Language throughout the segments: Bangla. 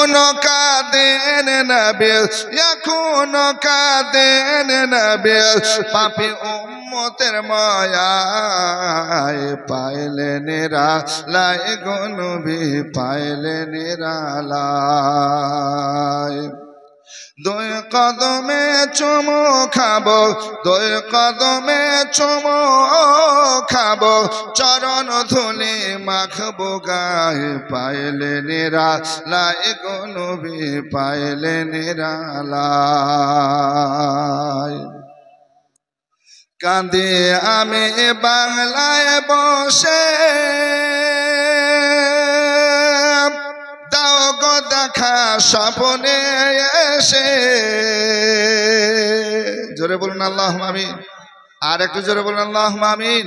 এখনো কাঁদেন নবী, এখনো কাঁদেন নবী, পাপী উম্মতের মায়ায় পাইলেন নিরালায় গো নবী, পাইলেন নিরালায়। দুই কদমে চুমু খাবো, দুই কদমে চুমু খাবো, চরণ ধুলি মাখবো গায়ে, পাইলে নিরালায় গো নবী, পাইলে নিরালায়। কাঁদে আমি বাংলায় বসে, দাও গো দেখা স্বপ্নে এসে। জোরে বলুন আল্লাহুম্মা আমিন, আর একটু জোরে বলুন আল্লাহুম্মা আমিন।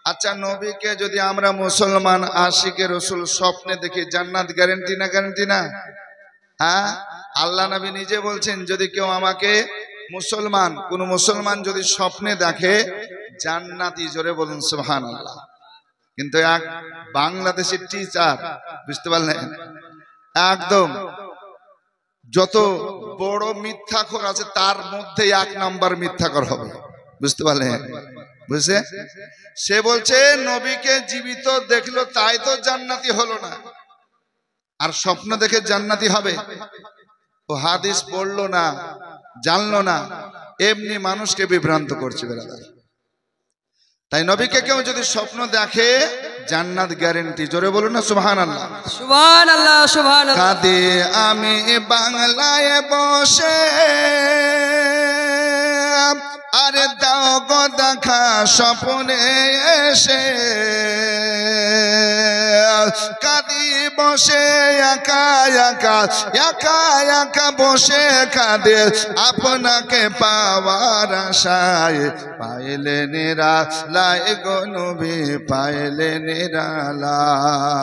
আচ্ছা, নবীকে যদি আমরা মুসলমান আশিকে রসুল স্বপ্নে দেখি, জান্নাত গ্যারান্টি না গ্যারান্টি না? হ্যাঁ, আল্লাহ নবী নিজে বলছেন, যদি কেউ আমাকে মুসলমান, কোন মুসলমান যদি স্বপ্নে দেখে জান্নাতি। জোরে বলুন সুবহানাল্লাহ। কিন্তু এক বাংলাদেশের টিচার, বুঝতে পারলেন, একদম যত বড় মিথ্যাখোর আছে তার মধ্যে এক নাম্বার মিথ্যাখোর হবে, বুঝতে পারলেন? বুঝছে? সে বলছে নবীকে জীবিত দেখলো তাই তো জান্নাতি হলো না, আর স্বপ্ন দেখে জান্নাতি হবে। ও হাদিস পড়লো না, জানলো না, এমনি মানুষকে বিভ্রান্ত করছে বেরাদার। তাই নবীকে কেউ যদি স্বপ্ন দেখে জান্নাত গ্যারান্টি। জোরে বলুন না সুবহানাল্লাহ, সুবহানাল্লাহ, সুবহানাল্লাহ। কাঁদে আমি বাংলায় বসে, আরে দাও গো দেখা স্বপ্নে এসে। কাঁদি বসে একা একা, একা একা বসে কাঁদে আপনাকে পাওয়ার আশায়, পাইলে নিরালায় গো নবী, পাইলে নিরালায়।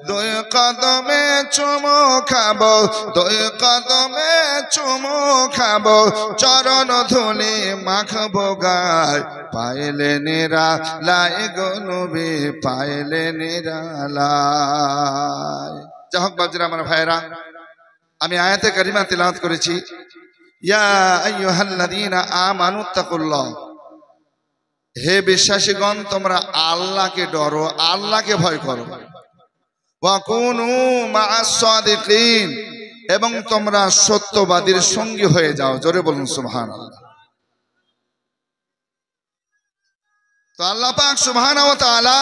দুই কদমে চুমু খাবো, দুই কদমে চুমু খাবো, চরণ ধুলি মাখবো গায়, পাইলে নিরালায় গো নবী, পাইলে নিরালায়। যাই হোক বাবজিরা, আমার ভাইরা, আমি আয়াতে কারিমা তিলাওয়াত করেছি, ইয়া আইয়ুহাল্লাযীনা আমানুত্তাকুল্লাহ, হে বিশ্বাসীগণ তোমরা আল্লাহকে ডরো, আল্লাহকে ভয় করো। ওয়া কুনু মা'আস সাদিকিন, এবং তোমরা সত্যবাদীর সঙ্গী হয়ে যাও। জোরে বলুন সুবহানাল্লাহ। তো আল্লাহ পাক সুবহানাহু ওয়া তাআলা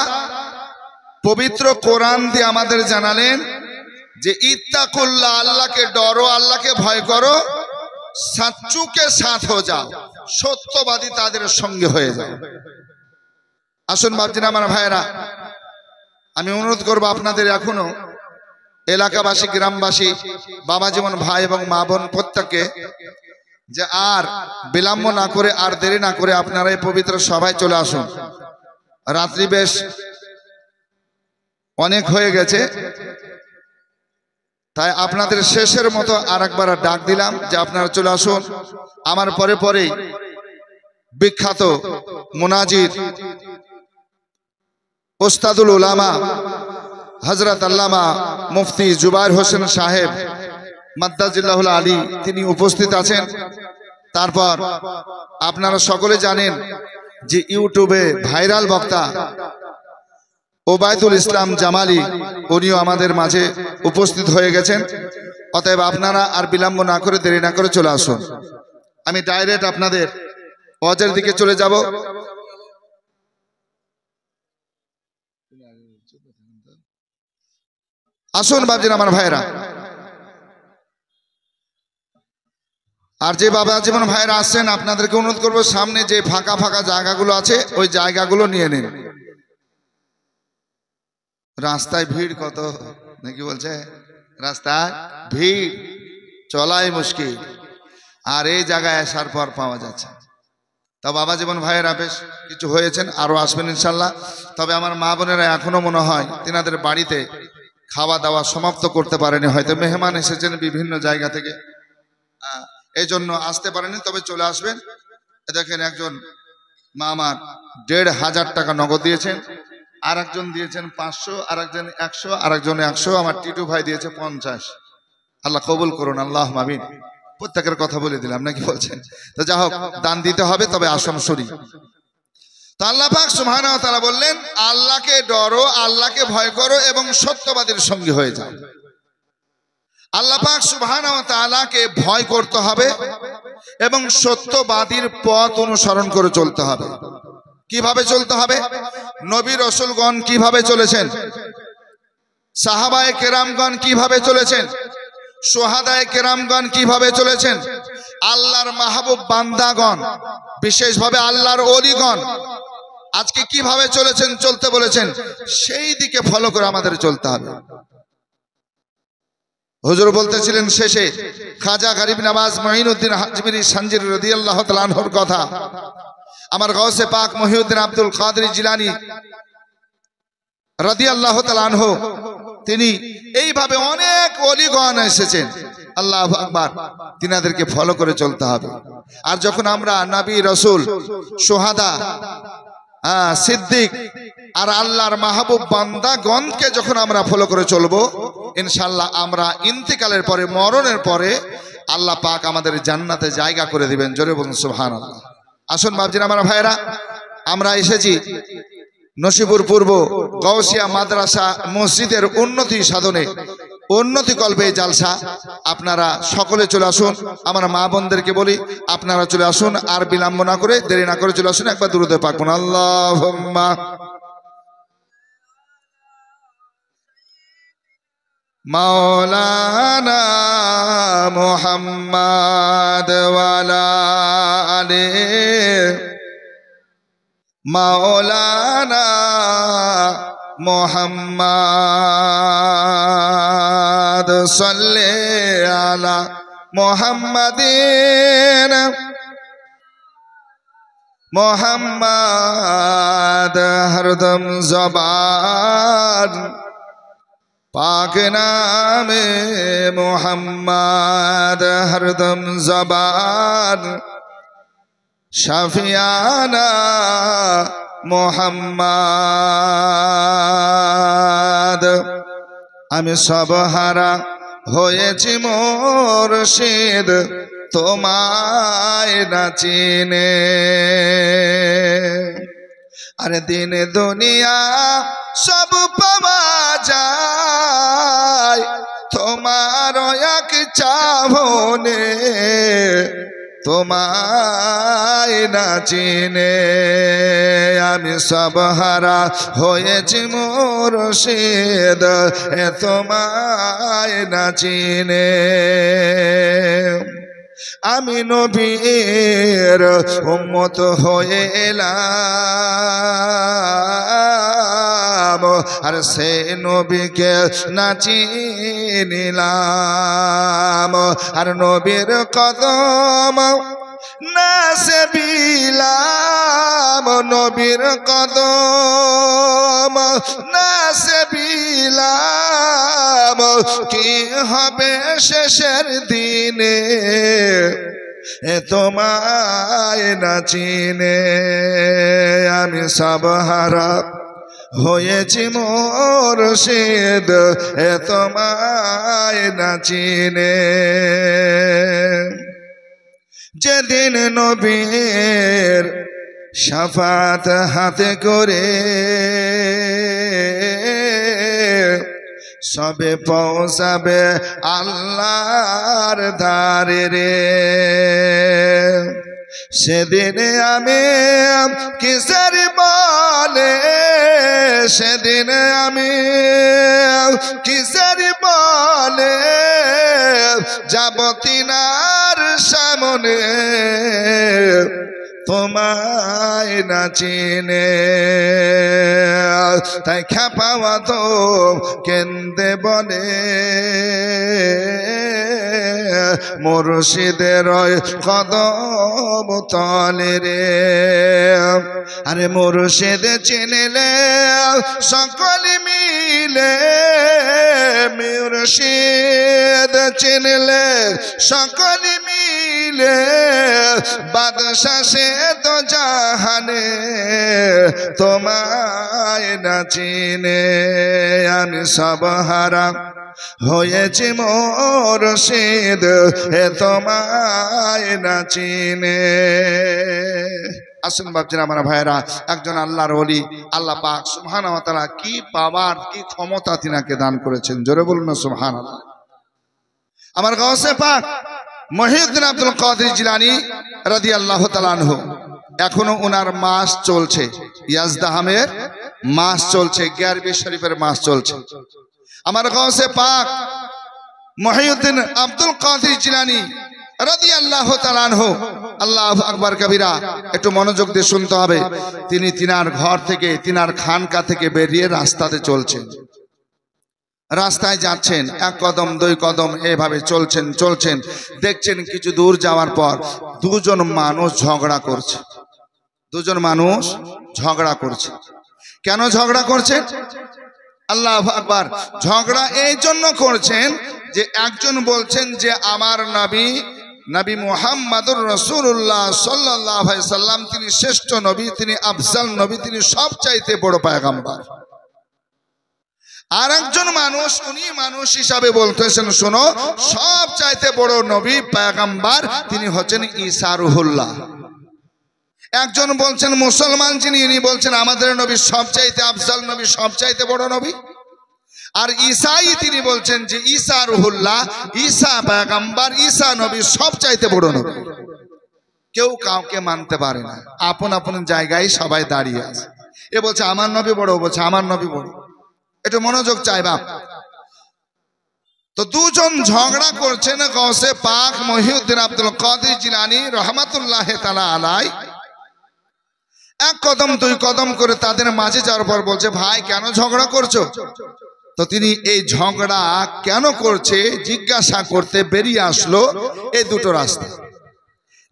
পবিত্র কোরআন দিয়ে আমাদের জানালেন যে ইত্তাকুল্লাহ, আল্লাহকে ডরো, আল্লাহকে ভয় করো, সাচ্চুকে সাথ হয়ে যাও, সত্যবাদী তাদের সঙ্গে হয়ে যাও। আসুন বাপজিরা, আমার ভাইয়েরা, আমি অনুরোধ করবো আপনাদের এখনো এলাকাবাসী, গ্রামবাসী, বাবা জীবন ভাই এবং মা বোন প্রত্যেককে, যে আর বিলম্ব না করে, আর দেরি না করে আপনারা এই পবিত্র সভায় চলে আসুন। রাত্রি বেশ অনেক হয়ে গেছে, তাই আপনাদের শেষের মতো আর একবার ডাক দিলাম যে আপনারা চলে আসুন। আমার পরে পরেই বিখ্যাত মুনাজির ওস্তাদুল উলামা হযরত আল্লামা মুফতি জুবায়ের হোসেন সাহেব মাদ্দাজিল্লাহুল আলী তিনি উপস্থিত আছেন। তারপর আপনারা সকলে জানেন যে ইউটিউবে ভাইরাল বক্তা ওবায়দুল ইসলাম জামালি, উনিও আমাদের মাঝে উপস্থিত হয়ে গেছেন। অতএব আপনারা আর বিলম্ব না করে, দেরি না করে চলে আসুন। আমি ডাইরেক্ট আপনাদের ওয়াজের দিকে চলে যাব। আসুন বাবজিরা, আমার ভাইরা, আর যে বাবা জীবন ভাইরা আসছেন আপনাদেরকে অনুরোধ করবো, সামনে যে ফাঁকা ফাঁকা জায়গাগুলো আছে ওই জায়গাগুলো নিয়ে নিন। রাস্তায় ভিড় কত, নাকি বলছে? রাস্তায় ভিড়, চলাই মুশকিল, আর এই জায়গায় আসার পর পাওয়া যাচ্ছে। তা বাবা জীবন ভাইয়েরা বেশ কিছু হয়েছেন, আরো আসবেন ইনশাল্লাহ। তবে আমার মা বোনেরা এখনো মনে হয় তিনাদের বাড়িতে খাওয়া দাওয়া সমাপ্ত করতে পারেনি, হয়তো মেহমান এসেছেন বিভিন্ন জায়গা থেকে, এই জন্য আসতে পারেনি। তবে চলে আসবেন। দেখেন একজন মা আমার ১,৫০০ টাকা নগদ দিয়েছেন, আর একজন দিয়েছেন ৫০০, আর একজন ১০০, আর একজন ১০০, আমার টিটু ভাই দিয়েছে ৫০। আল্লাহ কবুল করুন, আল্লাহ আমিন। প্রত্যেকের কথা বলে দিলাম নাকি বলছেন? তো যা হোক, দান দিতে হবে, তবে আসন সরি। তো আল্লাহ পাক সুবহানাহু ওয়া তাআলা বললেন, আল্লাহকে ডরো, আল্লাহকে ভয় করো এবং সত্যবাদীর সঙ্গী হয়ে যাও। আল্লাহ পাক সুবহানাহু ওয়া তাআলাকে ভয় করতে হবে এবং সত্যবাদীর পথ অনুসরণ করে চলতে হবে। কিভাবে চলতে হবে? নবী রাসূলগণ কিভাবে চলেছেন, সাহাবায়ে কেরামগণ কিভাবে চলেছেন, শুহাদায়ে কেরামগণ কিভাবে চলেছেন, আল্লাহর মাহবুব বান্দাগণ, বিশেষভাবে আল্লাহর ওলিগণ আজকে কিভাবে চলেছেন, চলতে বলেছেন, সেই দিকে ফলো করে আমাদের চলতে হবে। হুজুর বলতেছিলেন শেষে খাজা গরিব নওয়াজ মুঈনুদ্দিন হাজমিরি সানজিরি রাদিয়াল্লাহু তাআলা আনহুর কথা। আমার গাউসে পাক মুহিউদ্দিন আব্দুল কাদের জিলানী রাদিয়াল্লাহু তাআলা আনহু, তিনি এইভাবে অনেক ওলিগণ এসেছেন। আল্লাহু আকবার। তিনাদেরকে ফলো করে চলতে হবে। আর যখন আমরা নবী রাসূল, শুহাদা, সিদ্দিক আর আল্লাহর মাহবুব বান্দাগণকে যখন আমরা ফলো করে চলবো, ইনশাআল্লাহ আমরা ইন্তিকালের পরে, মরণের পরে আল্লাহ পাক আমাদের জান্নাতে জায়গা করে দিবেন। জোরে বলুন সুবহানাল্লাহ। আসুন বাবজিন, আমার ভাইরা, আমরা এসেছি নসিপুর পূর্ব গাউসিয়া মাদ্রাসা মসজিদের উন্নতি সাধনে, উন্নতি কল্পে জালসা। আপনারা সকলে চলে আসুন। আমার মা বোনদেরকে বলি, আপনারা চলে আসুন, আর বিলম্ব না করে, দেরি না করে চলে আসুন। একবার দুরূদ পাক পড়ুন, আল্লাহুম্মা মাওলানা মুহাম্মাদ ওয়ালা আলে মাওলানা মুহাম্মাদ সাল্লি আলা মুহাম্মাদিন মুহাম্মাদ হরদম জবান পাক নামে মুহাম্মাদ হরদম জবান শাফিয়ানা মুহাম্মাদ। আমি সব হারা হয়েছি মুর্শিদ, তোমায় না চিনে। আরে দিন দুনিয়া সব পাওয়া যায় তোমার এক চাহনে, তোমায় না চিনে। আমি সব হারা হয়েছি মুর্শিদ, তোমায় না চিনে। আমি নবীর উম্মত হয়ে এলাম, আর সে নবীকে না চিনিলাম। আর নবীর কদম না সে বিলাম, নবীর কদম না সে বিলাম। কি হবে শেষের দিনে, তোমায় না চিনে। আমি সব হারা হয়েছি মুর্শিদ, তোমায় না চিনে। যেদিন নবীর শাফাত হাতে করে সবে পৌঁছাবে আল্লাহর ধারে রে, সেদিন আমি কিসের বলে, সেদিন আমি কিসের বলে যাব তিনার সামনে, তোমায় না চিনে। তাই খেপাওয়া তো কেন্দে বলে, মুর্শিদের কদম তলে রে। আরে মুর্শিদ চিনলে সকলে মিলে, মুর্শিদ চিনলে সকলে মিলে, বাদশা সে তো জাহানে তোমায় না চিনে। আমি সব হারা হয়েছি মুর্শিদ তোমায় না চিনে। আসুন বাপজিরা আমার ভাইয়েরা, একজন আল্লাহর ওলি আল্লাহ পাক সুবহানাহু ওয়া তাআলা কি পাওয়ার কি ক্ষমতা তিনাকে দান করেছেন, জোরে বলুন না সুবহানাল্লাহ। আমার গাউসে পাক মহিউদ্দিন আব্দুল কাদের জিলানী রাদিয়াল্লাহু তাআলা আনহু, এখনো ওনার মাস চলছে, ইয়াজদাহামের মাস চলছে, গ্যারবি শরীফের মাস চলছে। আমার গাউসে পাক মহিউদ্দিন আব্দুল কাদের জিলানী রাদিয়াল্লাহু তাআলা আনহু, আল্লাহু আকবার কবিরা, একটু মনোযোগ দিয়ে শুনতে হবে। তিনি তিনার ঘর থেকে, তিনার খানকা থেকে বেরিয়ে রাস্তাতে চলছেন, রাস্তায় যাচ্ছেন, এক কদম দুই কদম এভাবে চলছেন চলছেন। দেখছেন কিছু দূর যাওয়ার পর দুজন মানুষ ঝগড়া করছে, দুজন মানুষ ঝগড়া করছে। কেন ঝগড়া করছেন? আল্লাহু আকবার। ঝগড়া এই জন্য করছেন যে একজন বলছেন যে আমার নবী নবী মুহাম্মদুর রাসূলুল্লাহ সাল্লাল্লাহু আলাইহি সাল্লাম তিনি শ্রেষ্ঠ নবী, তিনি আফজাল নবী, তিনি সবচাইতে বড় পয়গম্বর। আর একজন মানুষ, উনি মানুষ হিসাবে বলতেছেন শোনো, সবচাইতে বড় নবী পয়গম্বর তিনি হচ্ছেন ঈসা রুহুল্লাহ। একজন বলছেন মুসলমান যিনি, ইনি বলছেন আমাদের নবী সবচাইতে আফজাল নবী, সবচাইতে বড় নবী। আর ঈসাই তিনি বলছেন যে ঈসা রুহুল্লাহ, ঈসা পয়গম্বর, ঈসা নবী সবচাইতে বড় নবী। কেউ কাউকে মানতে পারে না, আপন আপন জায়গায় সবাই দাঁড়িয়ে আছে। এ বলছে আমার নবী বড়, ও বলছে আমার নবী বড়। একটু মনোযোগ চাই বাপ। তো দুজন ঝগড়া করছেন গাউসে পাক মহিউদ্দিন আব্দুল কাদের জিলানী রহমাতুল্লাহ তাআলা আলাই। এক কদম দুই কদম করে তাদের মাঝে যাওয়ার পর বলছে ভাই কেন ঝগড়া করছো? তো তিনি এই ঝগড়া কেন করছে জিজ্ঞাসা করতে বেরিয়ে আসলো এই দুটো রাস্তা।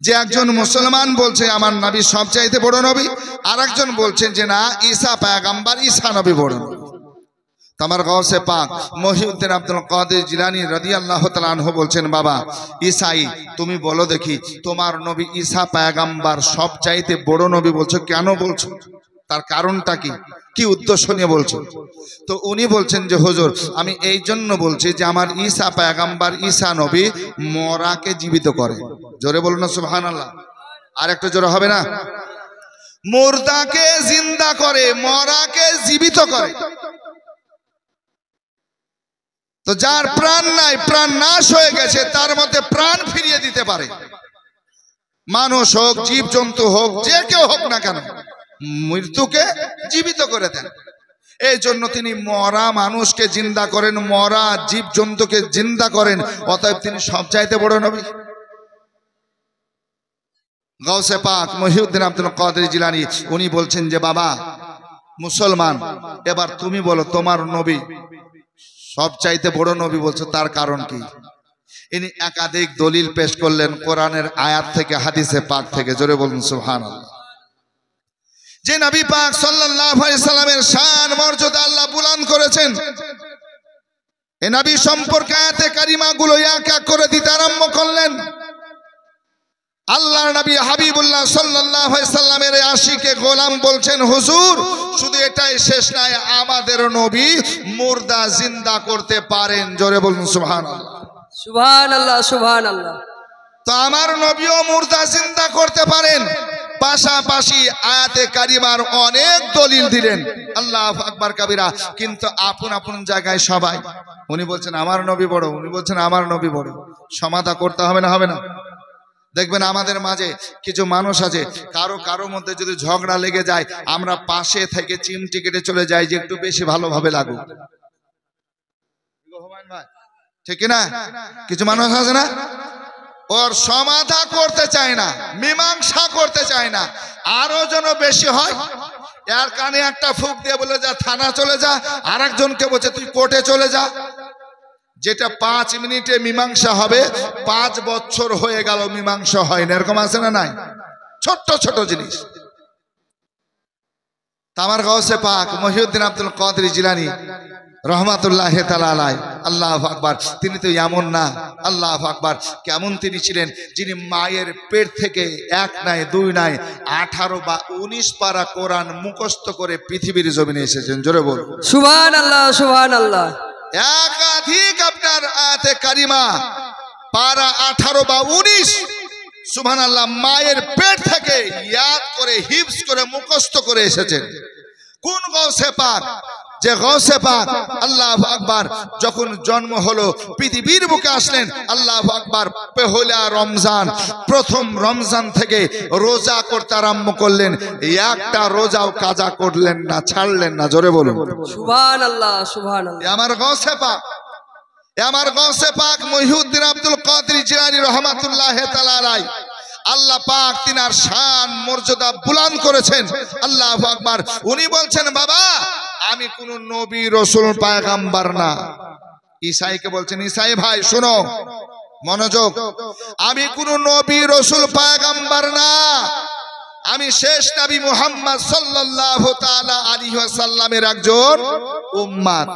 যে একজন মুসলমান বলছে আমার নবী সবচাইতে বড় নবী, আর একজন বলছেন যে না ঈসা পয়গম্বর, ঈসা নবী বড় নবী। আমার গাউসে পাক মহিউদ্দিন আব্দুল কাদের জিলানী রাদিয়াল্লাহু তাআলা আনহু বলছেন বাবা ঈসাই তুমি বলো দেখি তোমার নবী ঈসা পয়গম্বর সবচাইতে বড় নবী বলছো, কেন বলছো? তার কারণটা কি, কি উদ্দেশ্য নিয়ে বলছো? তো উনি বলছেন যে হুজুর আমি এই জন্য বলছি যে আমার ঈসা পয়গম্বর, ঈসা নবী মরাকে জীবিত করে। জোরে বলুন না সুবহানাল্লাহ। আর একটু জোরে হবে না? মুর্দাকে জিন্দা করে, মরাকে জীবিত করে। তো যার প্রাণ নাই, প্রাণ নাশ হয়ে গেছে, তার মধ্যে প্রাণ ফিরিয়ে দিতে পারে। মানুষ হোক, জীব জন্তু হোক, যে কেউ হোক না কেন, মৃত্যুকে জীবিত করে দেন। এই জন্য তিনি মরা মানুষকে জিন্দা করেন, মরা জীব জন্তুকে জিন্দা করেন। অতএব তিনি সবচাইতে বড় নবী। গাউসে পাক মহিউদ্দিন আব্দুল কাদের জিলানী উনি বলছেন যে বাবা মুসলমান, এবার তুমি বলো তোমার নবী সবচাইতে বড় নবী বলছো, তার কারণ কি? ইনি একাধিক দলিল পেশ করলেন কোরআনের আয়াত থেকে, হাদিসে পাক থেকে। জোরে বলুন সুবহানাল্লাহ। যে নবী পাক সাল্লাল্লাহু আলাইহি সাল্লামের শান মর্যাদা আল্লাহ বুলন্দ করেছেন, এই নবী সম্পর্কে আয়াতে কারিমাগুলো এক এক করে দিতে আরম্ভ করলেন। আল্লাহর নবী হাবিবুল্লাহ সাল্লাল্লাহু আলাইহি সাল্লামের আশিকে গোলাম বলছেন হুজুর শুধু এটাই শেষ নয়, আমাদের নবী মুর্দা জিন্দা করতে পারেন। জোরে বলুন সুবহানাল্লাহ। সুবহানাল্লাহ, সুবহানাল্লাহ। তো আমার নবীও মুর্দা জিন্দা করতে পারেন। পাশাপাশি আয়াতে কারিমার অনেক দলিল দিলেন, আল্লাহু আকবার কবিরা। কিন্তু আপন আপন জায়গায় সবাই, উনি বলছেন আমার নবী বড়, উনি বলছেন আমার নবী বড়। সমাধা করতে হবে না? হবে না? দেখবেন আমাদের মাঝে কিছু মানুষ আছে, কারো কারো মধ্যে যদি ঝগড়া লেগে যায়, আমরা পাশে থেকে চিমটি কেটে চলে যাই যে একটু বেশি ভালোভাবে লাগুক। ঠিক না? কিছু মানুষ আছে না, ওর সমাধা করতে চায় না, মীমাংসা করতে চায় না, আরো যেন বেশি হয়। এর কানে একটা ফুক দিয়ে বলে যা থানা চলে যা, আর একজনকে বলছে তুই কোর্টে চলে যা। যেটা 5 মিনিটে মীমাংসা হবে 5 বছর হয়ে গেল মীমাংসা হয় না, এরকম আছে না নাই? ছোট্ট ছোট জিনিস। আমার গাউসে পাক মহিউদ্দিন আব্দুল কাদের জিলানী রহমাতুল্লাহ তাআলা আলাইহি, আল্লাহু আকবার, তিনি তো এমন না, আল্লাহু আকবার, কেমন তিনি ছিলেন যিনি মায়ের পেট থেকে 1 নাই 2 নাই 18 বা 19 পারা কোরআন মুখস্থ করে পৃথিবীর জমিনে এসেছেন। জোরে বলুন সুবহানাল্লাহ, সুবহানাল্লাহ। একাধিক আপনার আয়াতে কারিমা পারা 18 বা 19 সুবহানাল্লাহ মায়ের পেট থেকে ইয়াদ করে হিফজ করে মুখস্থ করে এসেছেন। কোন গাউসে পাক? যে গাউসে পাক আল্লাহু আকবার যখন জন্ম হলো পৃথিবীর বুকে আসলেন, আল্লাহু আকবার, পহেলা রমজান, প্রথম রমজান থেকে রোজা করতে আরম্ভ করলেন, একটা রোজাও কাজা করলেন না, ছাড়লেন না। জোরে বলুন সুবহানাল্লাহ, সুবহানাল্লাহ। আমার গাউসে পাক, আমার গাউসে পাক মহিউদ্দিন আব্দুল কাদের জিলানী রহমাতুল্লাহ তাআলা আলাইহি, আল্লাহ পাক তিনার শান মর্যাদা বুলন্দ করেছেন। আল্লাহু আকবার। উনি বলছেন, বাবা আমি কোন নবী রাসূল পয়গম্বর না। ঈসাইকে বলছেন, ঈসাই ভাই শোনো, মনোযোগ, আমি কোন নবী রাসূল পয়গম্বর না, আমি শেষ নবী মুহাম্মদ সাল্লাল্লাহু তাআলা আলাইহি ওয়াসাল্লামের একজন উম্মত।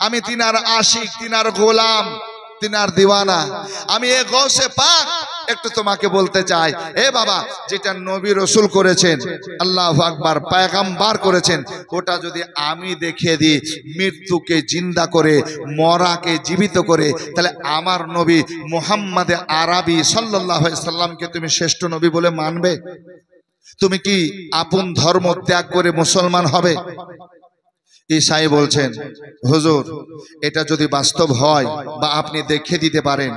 আমি তিনার আশিক, তিনার গোলাম, তিনার দিওয়ানা। আমি এ গাউসে পাক একটু তোমাকে বলতে চাই, এ বাবা, যেটা নবী রাসূল করেছেন, আল্লাহু আকবার, পয়গম্বর করেছেন, ওটা যদি আমি দেখিয়ে দিই মৃত্যুকে জিন্দা করে, মরাকে জীবিত করে, তাহলে আমার নবী মুহাম্মদ আরবি সাল্লাল্লাহু আলাইহি সাল্লামকে তুমি শ্রেষ্ঠ নবী বলে মানবে? তুমি কি আপন ধর্ম ত্যাগ করে মুসলমান হবে? ঈসাই বলছেন, হুজুর এটা যদি বাস্তব হয় বা আপনি দেখে দিতে পারেন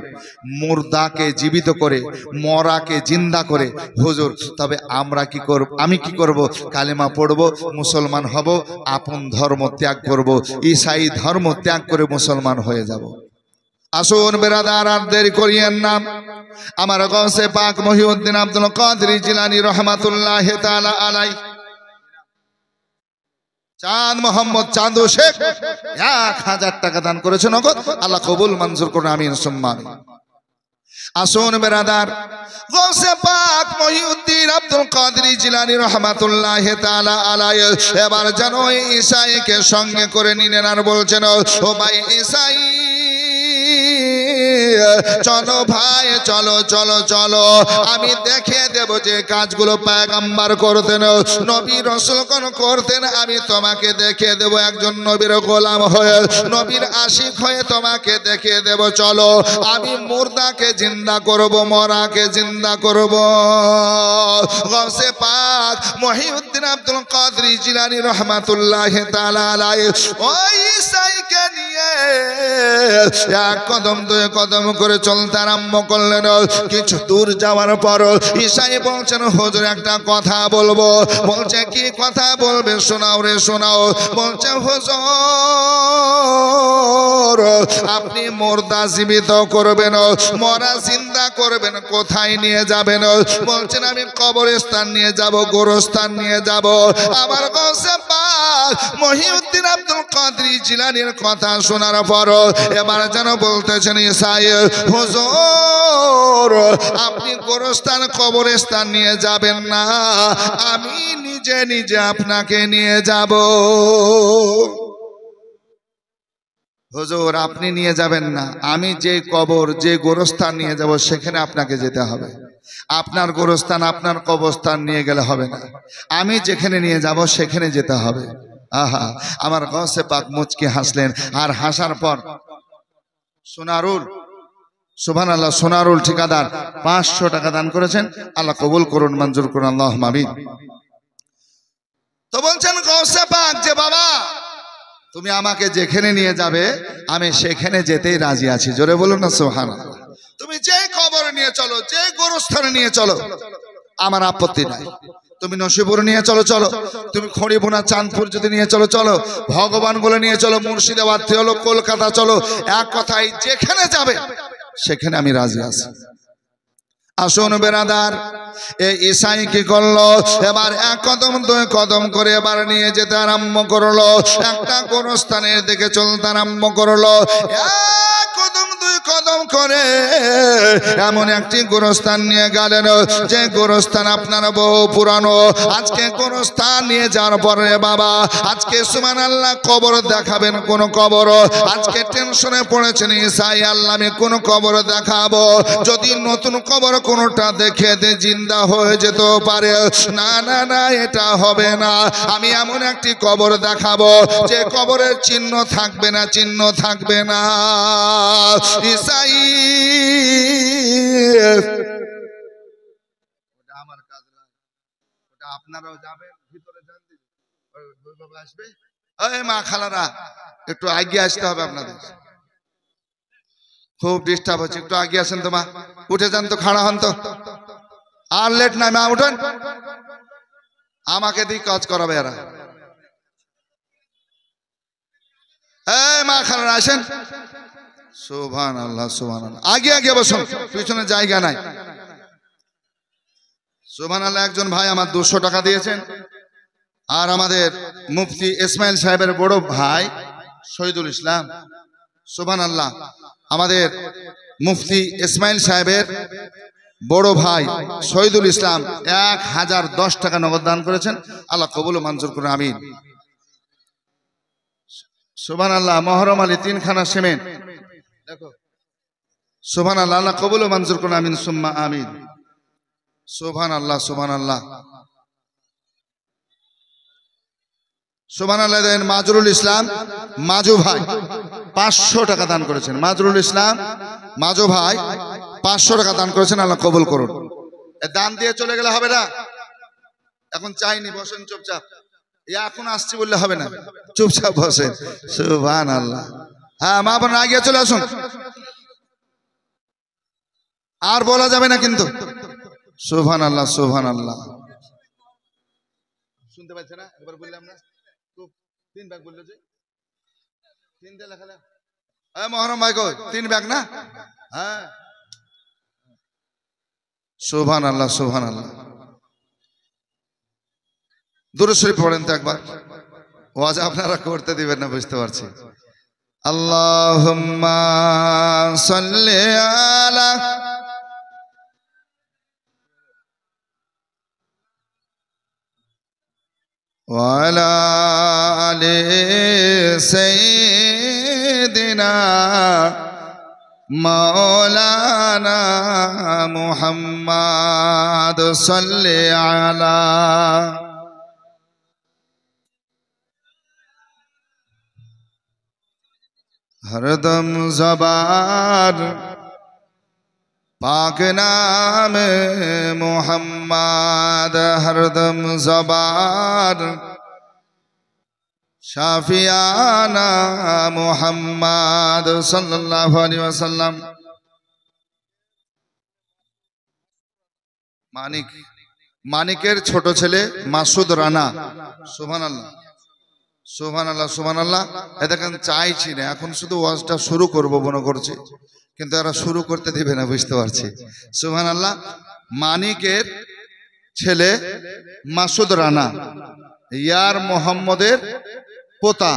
মুর্দাকে জীবিত করে, মরাকে জিন্দা করে, হুজুর তবে আমরা কি করব, আমি কি করব? কালেমা পড়ব, মুসলমান হব, আপন ধর্ম ত্যাগ করব, ঈসাই ধর্ম ত্যাগ করে মুসলমান হয়ে যাব। আসুন বেরাদার, আর দেরি করিয়েন না, আমার গাউসে পাক মহিউদ্দিন আব্দুল কাদের জিলানী রহমাতুল্লাহ তাআলা আলাইহি চাঁদ মোহাম্মদ চাঁদু শেখ 1000 টাকা দান করেছে নগদ। আল্লাহ কবুল মঞ্জুর করুন, আমিন সুম্মা আমিন। আসুন বেরাদার, গাউসে পাক মহিউদ্দিন আব্দুল কাদের জিলানী রহমাতুল্লাহ তাআলা আলাইহি এবার যেন ঈসাইকে সঙ্গে করে নিলেন আর বলছেন, ও ভাই ঈসাই, চলো ভাই, চলো চলো চলো, আমি দেখে দেব যে কাজগুলো পয়গম্বর করতেন, নবী রাসূল কোন করতেন, আমি তোমাকে দেখে দেব একজন নবীর গোলাম হয়ে, নবীর আশিক হয়ে তোমাকে দেখে দেব। চলো, আমি মুর্দাকে জিন্দা করব, মরাকে জিন্দা করব। গাউসে পাক মহিউদ্দিন আব্দুল কাদের জিলানী রহমাতুল্লাহ তাআলা আলাইহি ওই ঈসাইকে নিয়ে এক কদম দুই কদম করে চলতে আরম্ভ করলেন। কিছু দূর যাওয়ার পর ঈসাই বলছেন, হুজুর একটা কথা বলবো। বলছে, কি কথা বলবে? শোনাও রে শোনাও। বলছে, হুজুর আপনি মুর্দা জীবিত করবেন, মরা জিন্দা করবেন, কোথায় নিয়ে যাবেন? বলছেন, আমি কবরস্থান নিয়ে যাব, গোরস্থান নিয়ে যাব। আমার গাউসে পাক মহিউদ্দিন আব্দুল কাদের জিলানীর কথা শোনার পর এবার যেন বলতেছেন, ঈসাই হুজুর আপনি গোরস্থান কবরস্থান নিয়ে যাবেন না, আমি নিজে নিজে আপনাকে নিয়ে যাব। হুজুর আপনি নিয়ে যাবেন না, আমি যে কবর, যে গোরস্থান নিয়ে যাব সেখানে আপনাকে যেতে হবে। আপনার গোরস্থান, আপনার কবরস্থান নিয়ে গেলে হবে না, আমি যেখানে নিয়ে যাব সেখানে যেতে হবে। আহা, আমার গাউসে পাক মুচকি হাসলেন। আর হাসার পর সোনারুল, সুবহানাল্লাহ, সোনারুল ঠিকাদার 500 টাকা দান করেছেন। আল্লাহ কবুল করুন, মঞ্জুর করুন, আল্লাহুম্মা আমিন। তো বলছেন গাউসে পাক যে, বাবা তুমি আমাকে যেখানে নিয়ে যাবে আমি সেখানে যেতেই রাজি আছি। জোরে বলুন না সুবহানাল্লাহ। তুমি যে কবর নিয়ে চলো, যে গোরস্থানে নিয়ে চলো, আমার আপত্তি নাই। তুমি নসিপুর নিয়ে চলো, চলো, তুমি খড়িবোনা চাঁদপুর যদি নিয়ে চলো, চলো, ভগবান বলে নিয়ে চলো, মুর্শিদাবাদ থেকে হলো কলকাতা চলো, এক কথাই যেখানে যাবে সেখানে আমি রাজি আছি। আসুন বেরাদার, এই ঈসাই কি করলো, এবার এক কদম দুই কদম করে এবার নিয়ে যেতে আরম্ভ করলো, একটা গোরস্থানের দিকে চলতে আরম্ভ করলো। এক কদম দুই কদম করে এমন একটি গোরস্থান নিয়ে গেলেন, যে গোরস্থান আপনার বহু পুরানো। আজকে গোরস্থান নিয়ে যাওয়ার পরে বাবা আজকে সুবহানাল্লাহ কবর দেখাবেন, কোন কবর? আজকে টেনশনে পড়েছেন ঈসাই, আল্লাহ আমি কোন কবর দেখাবো, যদি নতুন কবর কোনটা দেখে দে জিন্দা হয়ে যেতে পারে। না না না, এটা হবে না, আমি এমন একটি কবর দেখাবো যে কবরের চিহ্ন থাকবে না, চিহ্ন থাকবে না। ঈসাই আমার কাজ না, ওটা আপনারাও যাবেন, ভিতরে যান, আসবে। এই মা খালারা একটু এগিয়ে আসতে হবে, আপনাদের খুব ডিস্টার্ব হচ্ছে, একটু আগে আসেন তো মা, উঠে যান তো, খাড়া হন তো, আর লেট নাই মা, উঠেন, আমাকে দিয়ে কাজ করাবে এরা। এই মা খালারা আসেন, সুবহানাল্লাহ সুবহানাল্লাহ, আগে আগে বসুন, পিছনে জায়গা নাই। সুবহানাল্লাহ, একজন ভাই আমার 200 টাকা দিয়েছেন, আর আমাদের মুফতি ইসমাইল সাহেবের বড় ভাই শহীদুল ইসলাম, সুবহানাল্লাহ, আমাদের মুফতি ইসমাইল সাহেবের বড় ভাই শহীদুল ইসলাম 1010 টাকা নগদ দান করেছেন, আল্লাহ কবুল ও মঞ্জুর করুন, আমিন। সুবহানাল্লাহ, মহরম আলী 3 খানা সিমেন্ট, দেখো সুবহানাল্লাহ, আল্লাহ কবুল ও মঞ্জুর করুন, আমিন সুম্মা আমিন। সুবহানাল্লাহ সুবহানাল্লাহ সুবহানাল্লাহ। দেন মাজরুল ইসলাম মাজু ভাই 500 টাকা দান করেছেন, মাজরুল ইসলাম মাজু ভাই 500 টাকা দান করেছেন, আল্লাহ কবুল করুন। দান দিয়ে চলে গেলে হবে না, এখন চাইনি, বসেন চুপচাপ, এখন আসছি বললে হবে না, চুপচাপ বসেন। সুবহানাল্লাহ, হ্যাঁ মা বোন আগে চলে আসুন, আর বলা যাবে না কিন্তু। সুবহানাল্লাহ সুবহানাল্লাহ, শুনতে পাচ্ছেন না? একবার বললাম না, 3 ব্যাগ বললো যে 3 দিয়ে লেখালে, মহরম ভাই কই 3 ব্যাগ না? হ্যাঁ, সুবহানাল্লাহ সুবহানাল্লাহ। দুরূদ শরীফ পড়েন তো একবার, ওয়াজ আপনারা করতে দিবেন না, বুঝতে পারছি। আল্লাহুম্মা সাল্লি আলা ওয়ালা আলি সাইয়্যিদিনা মাওলানা মুহাম্মদ সাল্লি আলা। हरदम ज़बान पाक नाम मुहम्मद, हरदम ज़बान शाफियाना मुहम्मद सल्लल्लाहु अलैहि वसल्लम। मानिक मानिकेर छोटो छेले मासुद राना, सुबहानाल्लाह সুবহানাল্লাহ সুবহানাল্লাহ। দেখেন চাইছি না, এখন শুধু ওয়াজটা শুরু করব মনে করছি, কিন্তু এরা শুরু করতে দিবে না, বুঝতে পারছি। সুবহানাল্লাহ, মানিকের ছেলে মাসুদ রানা, ইয়ার মোহাম্মদের পোতা,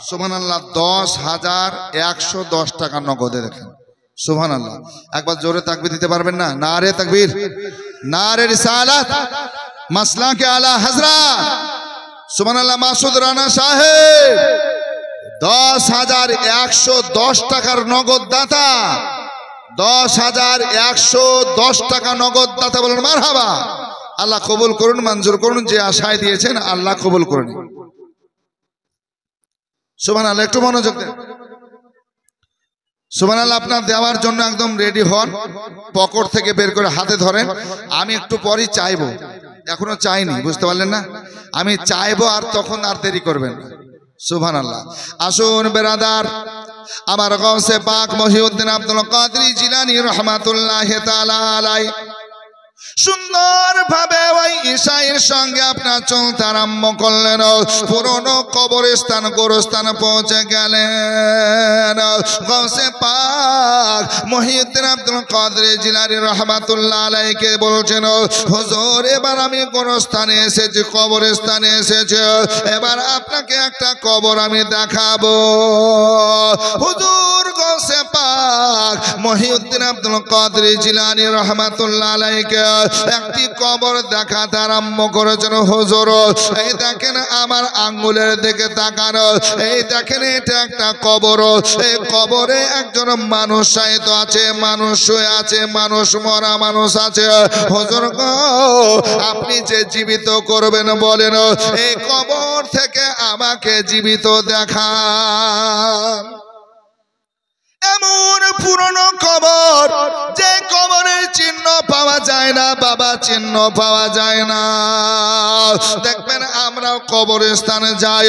সুবহানাল্লাহ, 10,110 টাকা নগদে। দেখেন সুবহানাল্লাহ, একবার জোরে তাকবীর দিতে পারবেন না? নারে তাকবীর, নারে রিসালাত, মাসলাকে আলা হযরত সুবহানাল্লাহ। মাসুদ রানা সাহেব 10,110 টাকার নগদ দাতা, 10,110 টাকা নগদ দাতা, বলুন মারহাবা। আল্লাহ কবুল করুন, মঞ্জুর করুন, যে আশায় দিয়েছেন আল্লাহ কবুল করুন। সুবহানাল্লাহ, একটু মনোযোগ দেন। সুবহানাল্লাহ, আপনার দেওয়ার জন্য একদম রেডি হন, পকেট থেকে বের করে হাতে ধরেন। আমি একটু পরই চাইবো, এখনো চাইনি, বুঝতে পারলেন না? আমি চাইবো, আর তখন আর দেরি করবেন না। সুবহানাল্লাহ। আসুন বেরাদার, আমার গাউসে পাক মহিউদ্দিন আব্দুল কাদের জিলানী রাহমাতুল্লাহি তাআলা আলাইহি সুন্দর ভাবে ওই ঈসাইয়ের সঙ্গে আপনার চলতে আরম্ভ করলেন। পুরনো কবরস্থান গোরস্থান পৌঁছে গেলেন। গাউসে পাক মহিউদ্দিন আব্দুল কাদের জিলানী রাহমাতুল্লাহ আলাইহিকে বলছেন, হুজুর এবার আমি কোন স্থানে এসেছি, কবরস্থানে এসেছি, এবার আপনাকে একটা কবর আমি দেখাবো। হুজুর গৌসে পাক মহিউদ্দিন আব্দুল কাদের জিলানী রাহমাতুল্লাহ আলাইহিকে একটি কবর দেখাতে আরম্ভ করেছেন। হুজুর এই দেখেন আমার আঙ্গুলের দিকে তাকানো, এই দেখেন এটা একটা কবর, এই কবরে একজন মানুষ শায়িত আছে, মানুষ শুয়ে আছে, মানুষ মরা মানুষ আছে। হুজুর গো আপনি যে জীবিত করবেন বলেন, এই কবর থেকে আমাকে জীবিত দেখান। এমন পুরনো কবর যে কবরের চিহ্ন পাওয়া যায় না বাবা, চিহ্ন পাওয়া যায় না। দেখবেন আমরাও কবরস্থানে যাই,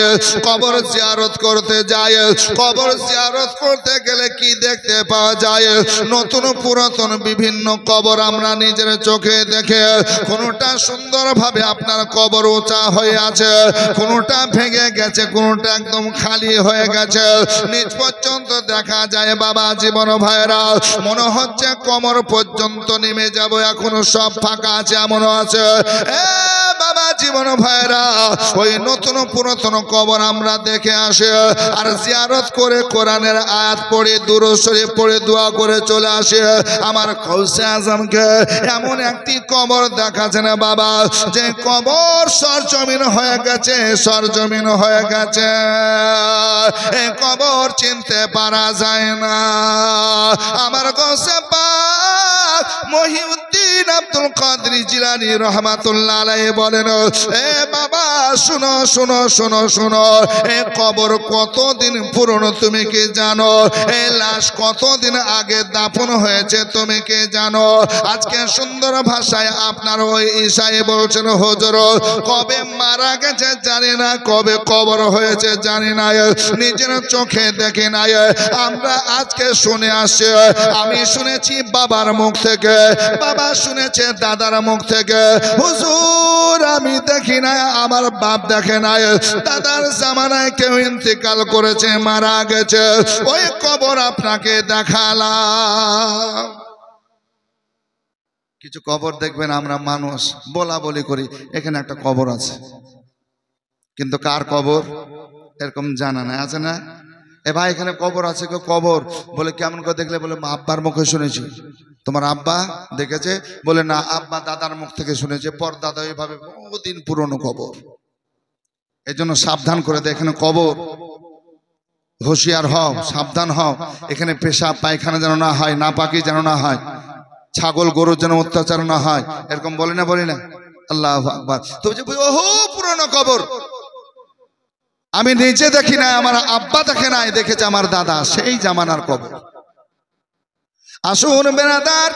কবর জিয়ারত করতে যাই, কবর জিয়ারত করতে গেলে কি দেখতে পাওয়া যায়, নতুন পুরাতন বিভিন্ন কবর আমরা নিজের চোখে দেখে, কোনটা সুন্দরভাবে আপনার কবর উঁচা হয়ে আছে, কোনটা ভেঙে গেছে, কোনটা একদম খালি হয়ে গেছে, নিচ পর্যন্ত দেখা যায় বাবা। জীবন ভাইরা মনে হচ্ছে কোমর পর্যন্ত নেমে যাব, এখনো সব ফাঁকা আছে, এমনও আছে। বাবা জীবন ভাইরা ওই নতুন পুরাতন কবর আমরা দেখে আসে আর জিয়ারত করে কোরআনের আয়াত পড়ে দুরূদ শরীফ পড়ে দোয়া করে চলে আসে। আমার গৌসে আজমকে এমন একটি কবর দেখাচ্ছে না বাবা, যে কবর সরজমিন হয়ে গেছে, সরজমিন হয়ে গেছে, এই কবর চিনতে পারা যায় না। আমার গৌসে পাক মহিউদ্দিন আব্দুল কাদের জিলানী রাহমাতুল্লাহ আলাইহি বলেন, এ বাবা শুনো শুনো শুনো শুনো, এ কবর কতদিন পুরনো তুমি কি জানো? এই লাশ কতদিন আগে দাফন হয়েছে তুমি কি জানো? আজকে সুন্দর ভাষায় আপনার ওই ঈশাই বলছেন, হুজুর কবে মারা গেছে জানি না, কবে কবর হয়েছে জানি না, নিজের চোখে দেখি নাই, আমরা আজকে শুনে আসছে। আমি শুনেছি বাবার মুখ থেকে, বাবা শুনেছে দাদার মুখ থেকে, হুজুর আমি দেখি না, আমার বাপ দেখে নাই, দাদার জামানায় কেউ ইন্তেকাল করেছে, মারা গেছে, ওই কবর আপনাকে দেখালাম। কিছু কবর দেখবেন আমরা মানুষ বলা বলি করি এখানে একটা কবর আছে, কিন্তু কার কবর এরকম জানা নাই, আছে না? এ ভাই এখানে কবর আছে, কেউ কবর বলে কেমন করে দেখলে বলে আব্বার মুখে শুনেছি। তোমার আব্বা দেখেছে? বলে না, আব্বা দাদার মুখ থেকে শুনেছে, পর দাদা এইভাবে বহুদিন পুরনো কবর। এই জন্য সাবধান করে দেয় এখানে কবর, হুঁশিয়ার হও, সাবধান হও, এখানে পেশাব পায়খানা যেন না হয়, নাপাকি যেন না হয়, ছাগল গরুর যেন অত্যাচার না হয়, এরকম বলে না, বলি না? আল্লাহু আকবার। তো ওহো পুরনো কবর আমি নিজে দেখি না, আমার আব্বা দেখে নাই, দেখেছে আমার দাদা, সেই জামানার কবর। আসুন বেরাদার,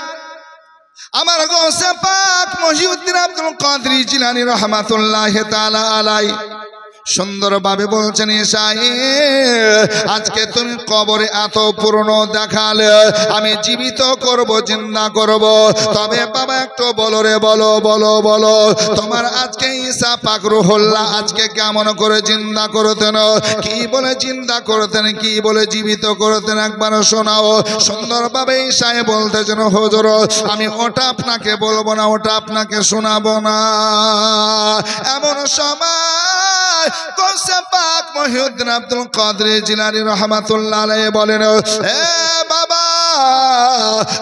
আমার গৌসে পাক মহিউদ্দিন আব্দুল কাদের জিলানী রাহমাতুল্লাহ তাআলা আলাইহি সুন্দরভাবে বলছেন, ঈশাই আজকে তুমি কবরে এত পুরনো দেখালে, আমি জীবিত করব, জিন্দা করব, তবে বাবা একটু বলো রে, বলো বলো বলো, তোমার আজকে ঈসা পাক রুহুল্লাহ আজকে কেমন করে জিন্দা করতেন, কি বলে জিন্দা করতেন, কি বলে জীবিত করতেন, একবার শোনাও। সুন্দরভাবে ঈশাই বলতেছেন, হুজুর আমি ওটা আপনাকে বলবো না, ওটা আপনাকে শোনাবো না। এমন সময় গৌসে পাক মহিউদ্দিন আব্দুল কাদের জিলানী রাহমাতুল্লাহ আলাইহি বলেন, এ বাবা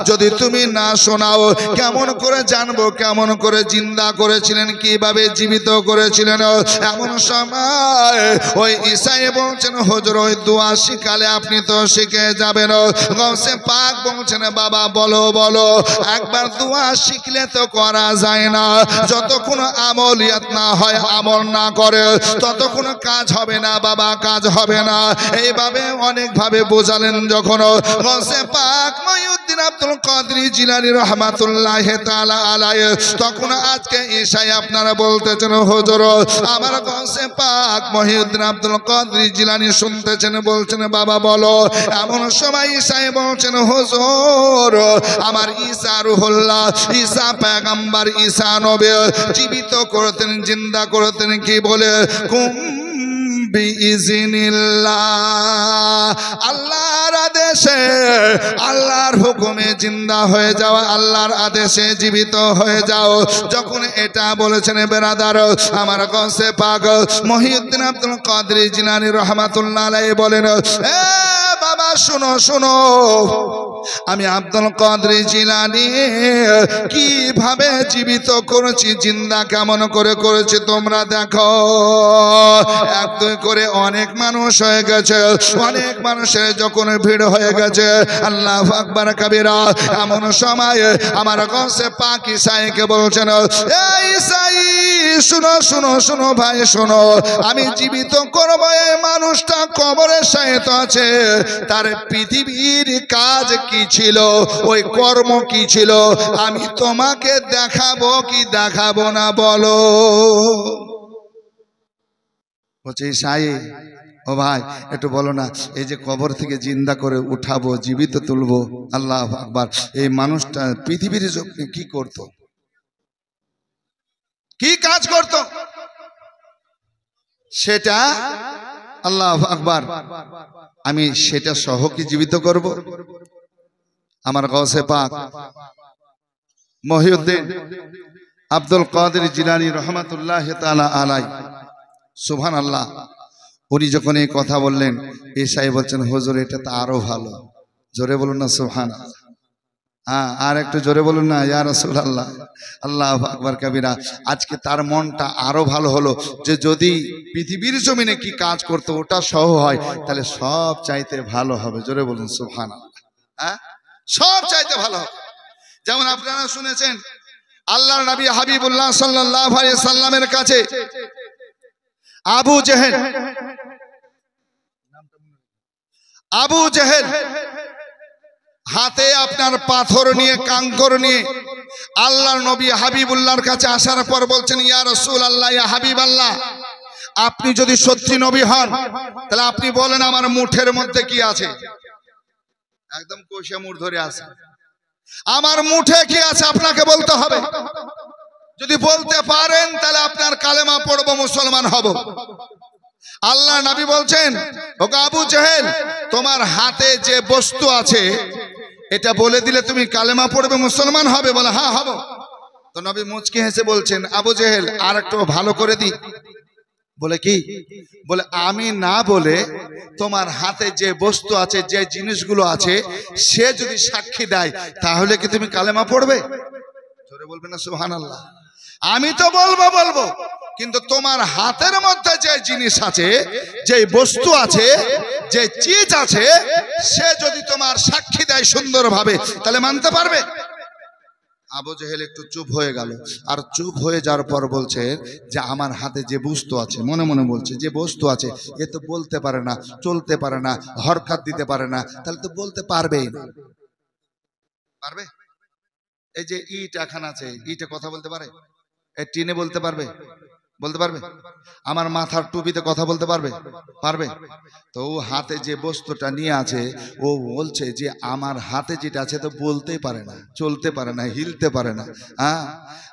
যদি তুমি না শোনাও কেমন করে জানবো, কেমন করে জিন্দা করেছিলেন, কিভাবে জীবিত করেছিলেন? এমন সময় ওই ঈশাই বলছেন, হুজুর ওই দোয়া শিখালে আপনি তো শিখে যাবেন। গৌসে পাক বলছেন, বাবা বলো বলো, একবার দোয়া শিখলে তো করা যায় না, যতক্ষণ আমলিয়াত না হয়, আমল না করে, ততক্ষণ কাজ হবে না বাবা, কাজ হবে না। এইভাবে অনেকভাবে বোঝালেন যখন গৌসে পাক মহিউদ্দিন আব্দুল কাদের জিলানী রাহমাতুল্লাহ তাআলা আলাইহি, তখন আজকে ঈশাই আপনারা বলতেছেন, হুজুর আমার গৌসে পাক মহিউদ্দিন আব্দুল কাদের জিলানী শুনতেছেন, বলছেন বাবা বলো। এমন সময় ঈশাই বলছেন, হুজুর আমার ঈসা রুহুল্লাহ, ঈসা পয়গম্বর, ঈসা নবী জীবিত করতেন, জিন্দা করতেন, কি বলে কুম বিইজনিল্লাহ, আল্লাহর আদেশে, আল্লাহর হুকুমে জিন্দা হয়ে যাও, আল্লাহর আদেশে জীবিত হয়ে যাও। যখন এটা বলেছেন বেরাদার আমার গৌসে পাক মহিউদ্দিন আব্দুল কাদের জিলানী রহমাতুল্লাহ আলাইহি বলেন, এ বাবা শোনো শোনো, আমি আব্দুল কাদের জিলানী কিভাবে জীবিত করেছি, জিন্দা কেমন করে করেছি তোমরা দেখো। এক দুই করে অনেক মানুষ হয়ে গেছে, অনেক মানুষের যখন ভিড় হয়ে গেছে, আল্লাহু আকবার কাবীরা, এমন সময় আমার গৌসে পাক ঈসাইকে বলছেন, এই ঈসাই শুনো শুনো শুনো ভাই শুনো, আমি জীবিত করব এই মানুষটা কবরে শায়িত আছে, তার পৃথিবীর কাজ কি ছিল, ওই কর্ম কি ছিল, আমি তোমাকে দেখাবো কি দেখাবো না বলো। বলছে ঈসাই, ও ভাই একটু বলো না, এই যে কবর থেকে জিন্দা করে উঠাবো, জীবিত তুলবো, আল্লাহু আকবার, এই মানুষটা পৃথিবীর জন্য কি করত, কি কাজ করত, সেটা আল্লাহু আকবার আমি সেটা সহ কি জীবিত করব। আমার গৌসে পাক মহিউদ্দিন আব্দুল কাদের জিলানী রহমাতুল্লাহ তাআলা আলাইহি, সুবহানাল্লাহ, উনি যখন এই কথা বললেন, ঈসাই বলছেন, হুজুর এটা তো আরো ভালো, জোরে বলুন না সুবহানাল্লাহ। হ্যাঁ, আর একটু জোরে বলুন না ইয়া রাসূলুল্লাহ। আল্লাহু আকবার কাবীরা। আজকে তার মনটা আরো ভালো হলো যে যদি পৃথিবীর জমিনে কি কাজ করতে ওটা সহ হয়, তাহলে সব চাইতে ভালো হবে, জোরে বলুন সুবহানাল্লাহ। হ্যাঁ, সব চাইতে ভালো হবে। যেমন আপনারা শুনেছেন আল্লাহর নবী হাবিবুল্লাহ সাল্লাল্লাহু আলাইহি সাল্লামের কাছে আবু জেহেল হাতে আপনার পাথর নিয়ে, কাঙ্কর নিয়ে আল্লাহর নবী হাবিবুল্লাহর কাছে আসার পর বলছেন, ইয়া রাসূলুল্লাহ, ইয়া হাবিবাল্লাহ, আপনি যদি সত্যি নবী হন তাহলে আপনি বলেন আমার মুঠের মধ্যে কি আছে। একদম কষে মুঠ ধরে আছে, আমার মুঠে কি আছে আপনাকে বলতে হবে। যদি বলতে পারেন তাহলে আপনার কালেমা পড়বো, মুসলমান হব। আল্লাহ নবী বলছেন, ও আবু জেহেল, তোমার হাতে যে বস্তু আছে এটা বলে দিলে তুমি কালেমা পড়বে, মুসলমান হবে। বলে হ্যাঁ হব। তো নবী মুচকি হেসে বলছেন, আবু জেহেল আর একটু ভালো করে দি। বলে কি? বলে আমি না বলে তোমার হাতে যে বস্তু আছে, যে জিনিসগুলো আছে, সে যদি সাক্ষী দেয় তাহলে কি তুমি কালেমা পড়বে? জোরে বলবে না সুবহানাল্লাহ। আমি তো বলবো, কিন্তু তোমার হাতের মধ্যে যে জিনিস আছে, যে বস্তু আছে, যে চিজ আছে, সে যদি তোমার সাক্ষী দেয় সুন্দরভাবে, তাহলে মানতে পারবে। আবু জেহেল একটু চুপ হয়ে গেল, আর চুপ হয়ে যাওয়ার পর বলছে যে আমার হাতে যে বস্তু আছে, মনে মনে বলছে যে বস্তু আছে, এ তো বলতে পারে না, চলতে পারে না, হরকত দিতে পারে না, তাহলে তো বলতে পারবেই না। পারবে? এই যে ইট এখন আছে, ইটে কথা বলতে পারে? এই টিনে বলতে পারবে? বলতে পারবে? আমার মাথার টুপিতে কথা বলতে পারবে? পারবে? তো ও হাতে যে বস্তুটা নিয়ে আছে, ও বলছে যে আমার হাতে যেটা আছে তো বলতেই পারে না, চলতে পারে না, হিলতে পারে না। হ্যাঁ,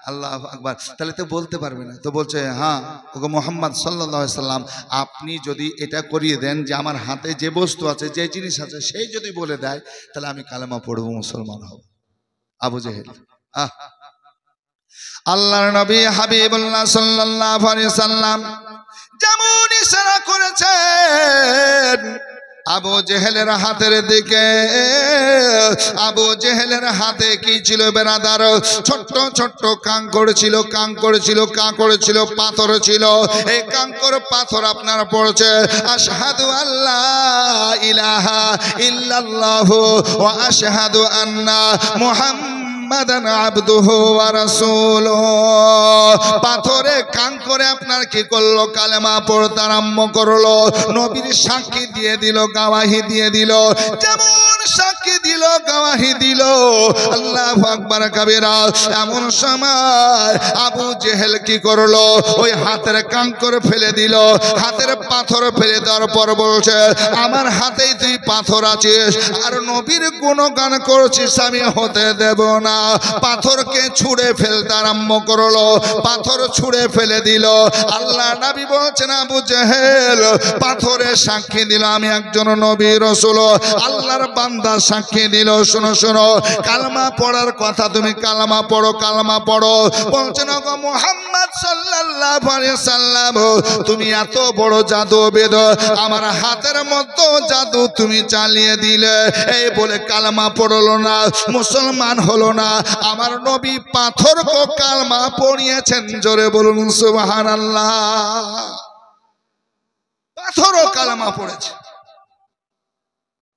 আল্লাহু আকবার। তাহলে তো বলতে পারবে না। তো বলছে, হ্যাঁ ওগো মুহাম্মদ সাল্লাল্লাহু আলাইহি সাল্লাম, আপনি যদি এটা করিয়ে দেন যে আমার হাতে যে বস্তু আছে, যে জিনিস আছে, সেই যদি বলে দেয়, তাহলে আমি কালেমা পড়বো, মুসলমান হব। আবু জেহেল আল্লাহর নবী হাবিবুল্লাহ সাল্লাল্লাহু আলাইহি সাল্লাম যেমন ইশারা করেছেন আবু জেহেলের হাতের দিকে, আবু জেহেলের হাতে কি ছিল বেরাদার? ছোট্ট ছোট্ট কাঙ্কর ছিল, কাঁকড় ছিল, পাথর ছিল। এই কাঙ্কর পাথর আপনার পড়ছে আশহাদু আল্লাহ ইলাহা ইল্লাল্লাহু ওয়া আশহাদু আন্না মুহাম্মাদান আবদুহু ওয়া রাসূলুহু। পাথরে কাঙ্করে আপনার কি করলো? কালেমা পড়তে আরম্ভ করলো, নবীর সাক্ষী দিয়ে দিল, গাওয়াহি দিয়ে দিল। যেমন সাক্ষী দিল গাওয়াহি দিল। আল্লাহু আকবার কাবীরা। এমন সময় আবু জেহেল কি করলো, ওই হাতের কাঙ্কর ফেলে দিল, হাতের পাথর ফেলে দেওয়ার পর বলছে, আমার হাতেই তুই পাথর আছিস আর নবীর গুণগান করছিস, আমি হতে দেব না। পাথরকে ছুঁড়ে ফেলতে আরম্ভ করলো, পাথর ছুঁড়ে ফেলে দিল। আল্লাহ নবী বলছেন, আবু জেহেল পাথরের সাক্ষী দিল আমি একজন নবী রাসূল, আল্লাহর বান্দা সাক্ষী দিল। শোনো শোনো, কালমা পড়ার কথা, তুমি কালমা পড়ো, কালমা পড়ো। বলছেন, ওগো মুহাম্মদ সাল্লাল্লাহু আলাইহি সাল্লাম, তুমি এত বড় জাদুবিদ, আমার হাতের মতো জাদু তুমি চালিয়ে দিলে। এই বলে কালমা পড়লো না, মুসলমান হলো না। আমার নবী পাথরকে কালমা পড়িয়েছেন। জোরে বলুন সুবহানাল্লাহ। পাথরও কালমা পড়েছে।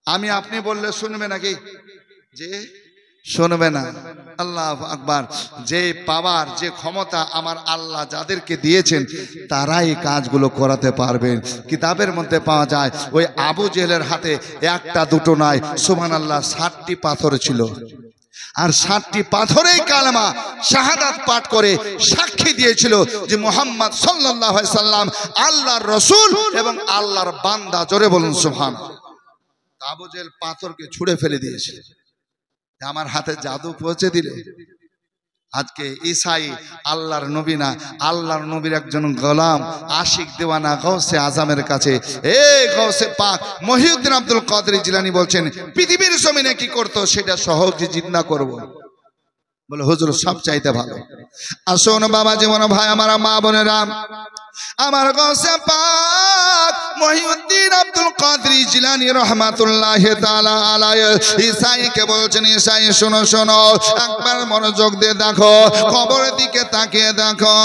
আমি আপনি বললে শুনবে নাকি? যে শুনবে না। আল্লাহু আকবার। যে পাওয়ার, যে ক্ষমতা আমার আল্লাহ যাদেরকে দিয়েছেন তারাই কাজগুলো করাতে পারবেন। কিতাবের মধ্যে পাওয়া যায় ওই আবু জেহেলের হাতে একটা দুটো নয়, সুবহানাল্লাহ, 60টি পাথর ছিল। আর 60টি পাথরেই কালেমা শাহাদাত পাঠ করে সাক্ষী দিয়েছিল যে মুহাম্মদ সাল্লাল্লাহু আলাইহি সাল্লাম আল্লাহর রাসূল এবং আল্লাহর বান্দা। জোরে বলুন সুবহানাল্লাহ। আবু জেহেল পাথরকে ছুঁড়ে ফেলে দিয়েছে। আমার হাতে জাদু পৌঁছে দিলে। আজকে ঈসাই আল্লাহর নবী না, আল্লাহর নবীর একজন গোলাম, আশিক দেওয়ানা গাউসে আজমের কাছে, এই গাউসে পাক মহিউদ্দিন আব্দুল কাদের জিলানী বলছেন, পৃথিবীর জমিনে কি করতো সেটা সহজে জিন্দা করব। বলে হুজুর সব চাইতে ভালো। আসুন বাবা, জীবন ভাই আমার, মা বোনেরা, আমার গাউসে পাক মহিউদ্দিন আব্দুল কাদের জিলানী রাহমাতুল্লাহি তাআলা আলাইহি ঈসাইকে বলছেন, ঈসাই শোনো শোনো, একবার মনোযোগ দিয়ে দেখো, কবরের দিকে তাকিয়ে দেখো।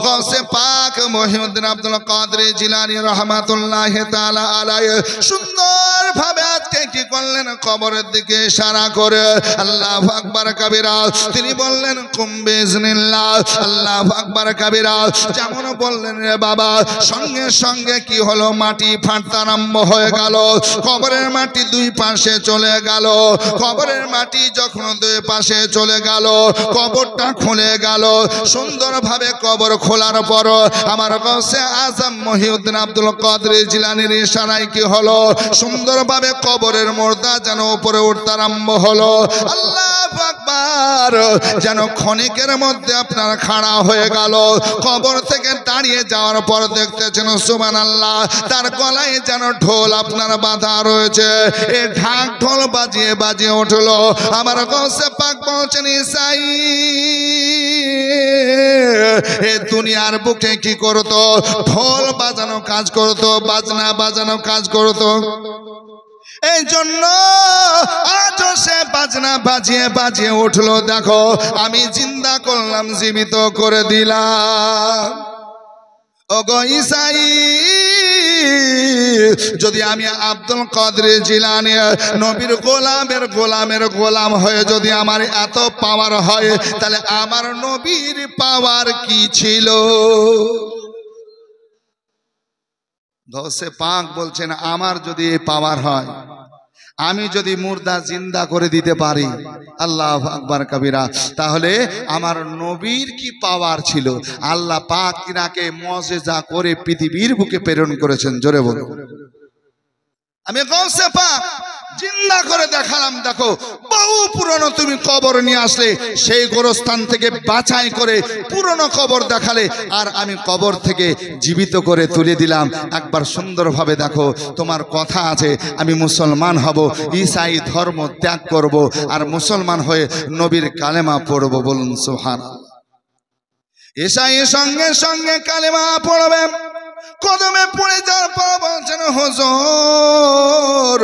গাউসে পাক মহিউদ্দিন আব্দুল কাদের জিলানী রাহমাতুল্লাহি তাআলা আলাইহি সুন্দর ভাবে আজকে কি করলেন, কবরের দিকে ইশারা করে আল্লাহু আকবার কাবীরা তিনি বললেন, কুম বিইজনিল্লাহ। আল্লাহু আকবার কাবীরা যেমন বললেন রে বাবা, সঙ্গে সঙ্গে কি হলো, মাটি ফাটতে আরম্ভ হয়ে গেল। কবরের মাটি দুই পাশে চলে গেল। কবরের মাটি যখন দুই পাশে চলে গেল, কবরটা খুলে গেল। সুন্দরভাবে কবর খোলার পর আমার গাউসে আজম মহিউদ্দিন আব্দুল কাদের জিলানীর ইশারায় কি হলো, সুন্দরভাবে কবরের মুর্দা যেন উপরে উঠতে আরম্ভ হলো। আল্লাহু আকবার। যেন ক্ষণিকের মধ্যে আপনার খাড়া হয়ে গেল। কবর থেকে দাঁড়িয়ে যাওয়ার পর দেখতেছেন সুবহানাল্লাহ, তার গলায় যেন ঢোল আপনার বাঁধা রয়েছে। এই ঢাক ঢোল বাজিয়ে বাজিয়ে উঠলো। আমার গাউসে পাক বলছেন, ঈসাই এ দুনিয়ার বুকে কি করতো, ঢোল বাজানো কাজ করতো, বাজনা বাজানো কাজ করতো। এই জন্য আজও সে বাজনা বাজিয়ে বাজিয়ে উঠলো। দেখো আমি জিন্দা করলাম, জীবিত করে দিলাম। ওগো ঈসাই, যদি আমি আব্দুল কাদের জিলানী নবীর গোলামের গোলামের গোলাম হয়ে যদি আমার এত পাওয়ার হয়, তাহলে আমার নবীর পাওয়ার কি ছিল? গাউসে পাক বলছেন, আমার যদি পাওয়ার হয়, আমি যদি মুর্দা জিন্দা করে দিতে পারি, আল্লাহু আকবার কাবীরা, তাহলে আমার নবীর কি পাওয়ার ছিল? আল্লাহ পাক তিনাকে মুজিজা করে পৃথিবীর বুকে প্রেরণ করেছেন। জোরে বলো। আমি গাউসে পাক জিন্দা করে দেখালাম। দেখো বহু পুরনো তুমি কবর নিয়ে আসলে, সেই গোরস্থান থেকে বাছাই করে পুরনো কবর দেখালে, আর আমি কবর থেকে জীবিত করে তুলে দিলাম। একবার সুন্দরভাবে দেখো, তোমার কথা আছে আমি মুসলমান হব, ঈসাই ধর্ম ত্যাগ করব, আর মুসলমান হয়ে নবীর কালেমা পড়ব। বলুন সুবহানাল্লাহ। ঈসাই সঙ্গে সঙ্গে কালেমা পড়বে। কদমে পড়ে যাওয়ার পর বলছেন, হুজুর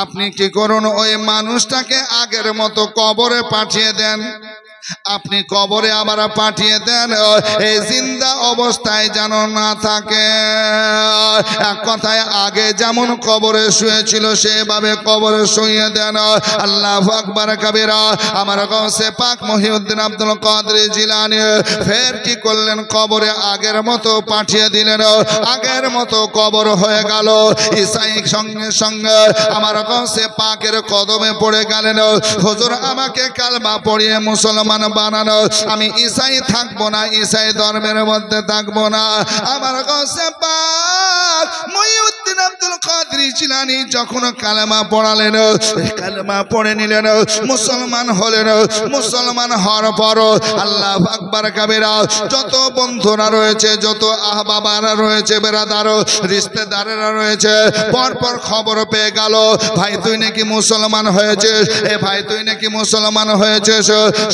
আপনি কি করুন, ওই মানুষটাকে আগের মতো কবরে পাঠিয়ে দেন। আপনি কবরে আবার পাঠিয়ে দেন, এই জিন্দা অবস্থায় যেন না থাকে। এক কথায় আগে যেমন কবরে শুয়েছিল সেভাবে কবরে শুয়ে দেন। আল্লাহু আকবার কবীরা। আমার গৌসে পাক মহিউদ্দিন আব্দুল কাদের জিলানী ফের কি করলেন, কবরে আগের মতো পাঠিয়ে দিলেন। আগের মতো কবর হয়ে গেল। ঈসাই সঙ্গে সঙ্গে আমার গৌসে পাকের কদমে পড়ে গেলেন, হুজুর আমাকে কালমা পড়িয়ে মুসলমান বানানো, আমি ঈসাই থাকবো না, ঈসাই ধর্মের মধ্যে থাকবো না। আমার গৌসে পাক মহিউদ্দিন আব্দুল কাদের জিলানী যখন কালেমা পড়ালেন, কালেমা পড়ে নিলেন, মুসলমান হলেন। মুসলমান হওয়ার পর আল্লাহু আকবার কবীরা, যত বন্ধুরা রয়েছে, যত আহবাবারা রয়েছে, বেরাদার রিশতেদারেরা রয়েছে, পরপর খবর পেয়ে গেল, ভাই তুই নাকি মুসলমান হয়েছিস, এ ভাই তুই নাকি মুসলমান হয়েছিস।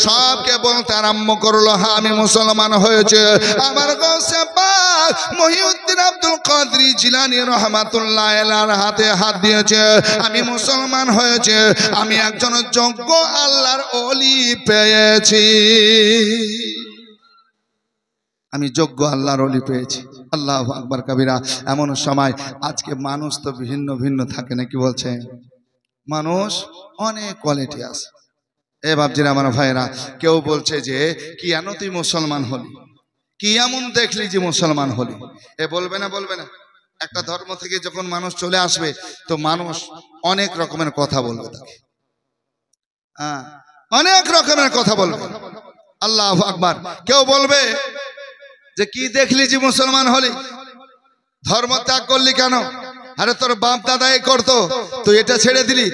সবকে বলতে আরম্ভ করলো, হ্যাঁ আমি মুসলমান হয়েছে। আমার গৌসে পাক মহিউদ্দিন আব্দুল কাদের জিলানী রহমাতুল্লাহ আলাইহির হাতে হাত দিয়েছে, আমি মুসলমান হয়েছে, আমি একজন যোগ্য আল্লাহর ওলি পেয়েছি, আমি যোগ্য আল্লাহর ওলি পেয়েছি। আল্লাহু আকবার কবীরা। এমন সময় আজকে মানুষ তো ভিন্ন ভিন্ন থাকে নাকি, বলছে মানুষ অনেক কোয়ালিটি আছে। এ বাপজিরা আমার ভাইরা, কেউ বলছে যে কি কেন তুই মুসলমান হলি, কি এমন দেখলি যে মুসলমান হলি। এ বলবে না, বলবে না। একটা ধর্ম থেকে যখন মানুষ চলে আসবে তো মানুষ অনেক রকমের কথা বলবে তাকে, হ্যাঁ অনেক রকমের কথা বলবে। আল্লাহু আকবার। কেউ বলবে যে কি দেখলি যে মুসলমান হলি, ধর্ম ত্যাগ করলি কেন, আরে তোর বাপ দাদা এই করতো তুই এটা ছেড়ে দিলি,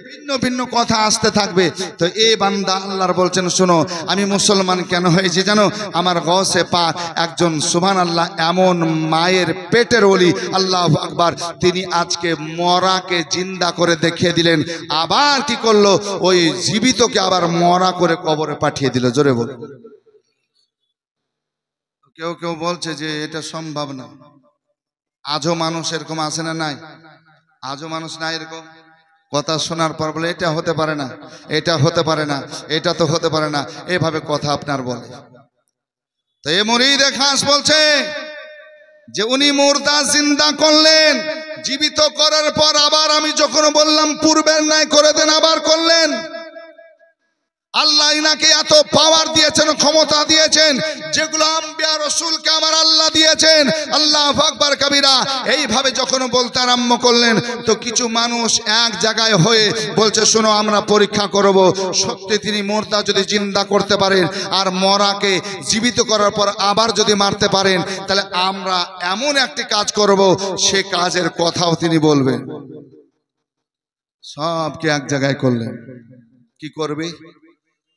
ভিন্ন ভিন্ন কথা আসতে থাকবে। তো এই বান্দা আল্লাহর বলছেন, শোনো আমি মুসলমান কেন হয়েছি জানো, আমার গৌসে পাক একজন সুবহানাল্লাহ এমন মায়ের পেটের ওলি, আল্লাহু আকবার, তিনি আজকে মরাকে জিন্দা করে দেখিয়ে দিলেন। আবার কি করলো, ওই জীবিতকে আবার মরা করে কবরে পাঠিয়ে দিল। জোরে বল। কেউ কেউ বলছে যে এটা সম্ভব না। আজও মানুষ এরকম আছে না নাই? আজও মানুষ নাই এরকম কথা শোনার পর বলে এটা হতে পারে না, এটা হতে পারে না, এটা তো হতে পারে না, এভাবে কথা আপনার বলে। তো এই মুরিদ খাস বলছে যে উনি মুর্দা জিন্দা করলেন, জীবিত করার পর আবার আমি যখন বললাম পূর্বের ন্যায় করে দেন, আবার করলেন। আল্লাহ ইনাকে এত পাওয়ার দিয়েছেন, ক্ষমতা দিয়েছেন, যেগুলো আম্বিয়া রাসূলকে আমার আল্লাহ দিয়েছেন। আল্লাহু আকবার কবীরা। এইভাবে যখন বলতে আরম্ভ করলেন তো কিছু মানুষ এক জায়গায় হয়ে বলছে, শোনো আমরা পরীক্ষা করব, সত্যি তিনি মুর্দা যদি জিন্দা করতে পারেন আর মরাকে জীবিত করার পর আবার যদি মারতে পারেন, তাহলে আমরা এমন একটি কাজ করব, সে কাজের কথাও তিনি বলবেন। সবকে এক জায়গায় করলেন। কি করবে,